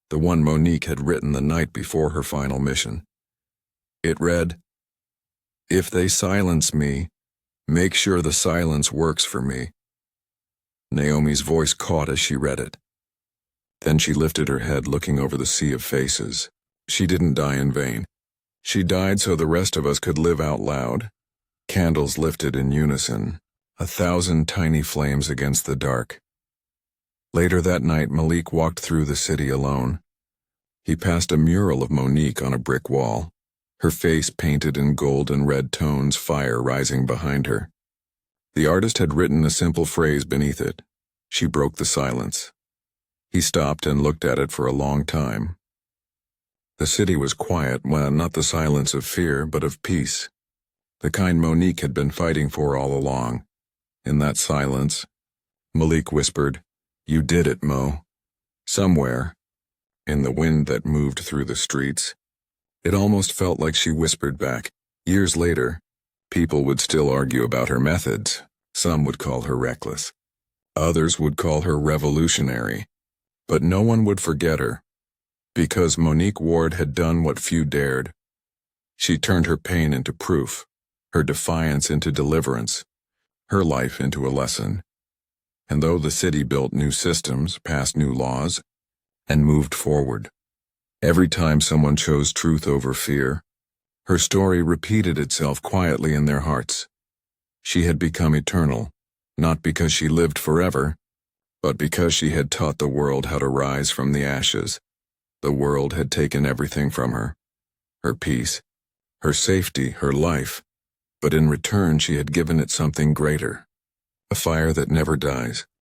the one Monique had written the night before her final mission. It read, "If they silence me, make sure the silence works for me." Naomi's voice caught as she read it. Then she lifted her head, looking over the sea of faces. She didn't die in vain. She died so the rest of us could live out loud. Candles lifted in unison, 1,000 tiny flames against the dark. Later that night, Malik walked through the city alone. He passed a mural of Monique on a brick wall, her face painted in gold and red tones, fire rising behind her. The artist had written a simple phrase beneath it. She broke the silence. He stopped and looked at it for a long time. The city was quiet, well, not the silence of fear, but of peace. The kind Monique had been fighting for all along. In that silence, Malik whispered, "You did it, Mo." Somewhere, in the wind that moved through the streets, it almost felt like she whispered back. Years later, people would still argue about her methods. Some would call her reckless. Others would call her revolutionary. But no one would forget her, because Monique Ward had done what few dared. She turned her pain into proof, her defiance into deliverance, her life into a lesson. And though the city built new systems, passed new laws, and moved forward, every time someone chose truth over fear, her story repeated itself quietly in their hearts. She had become eternal, not because she lived forever, but because she had taught the world how to rise from the ashes. The world had taken everything from her, her peace, her safety, her life, but in return she had given it something greater, a fire that never dies.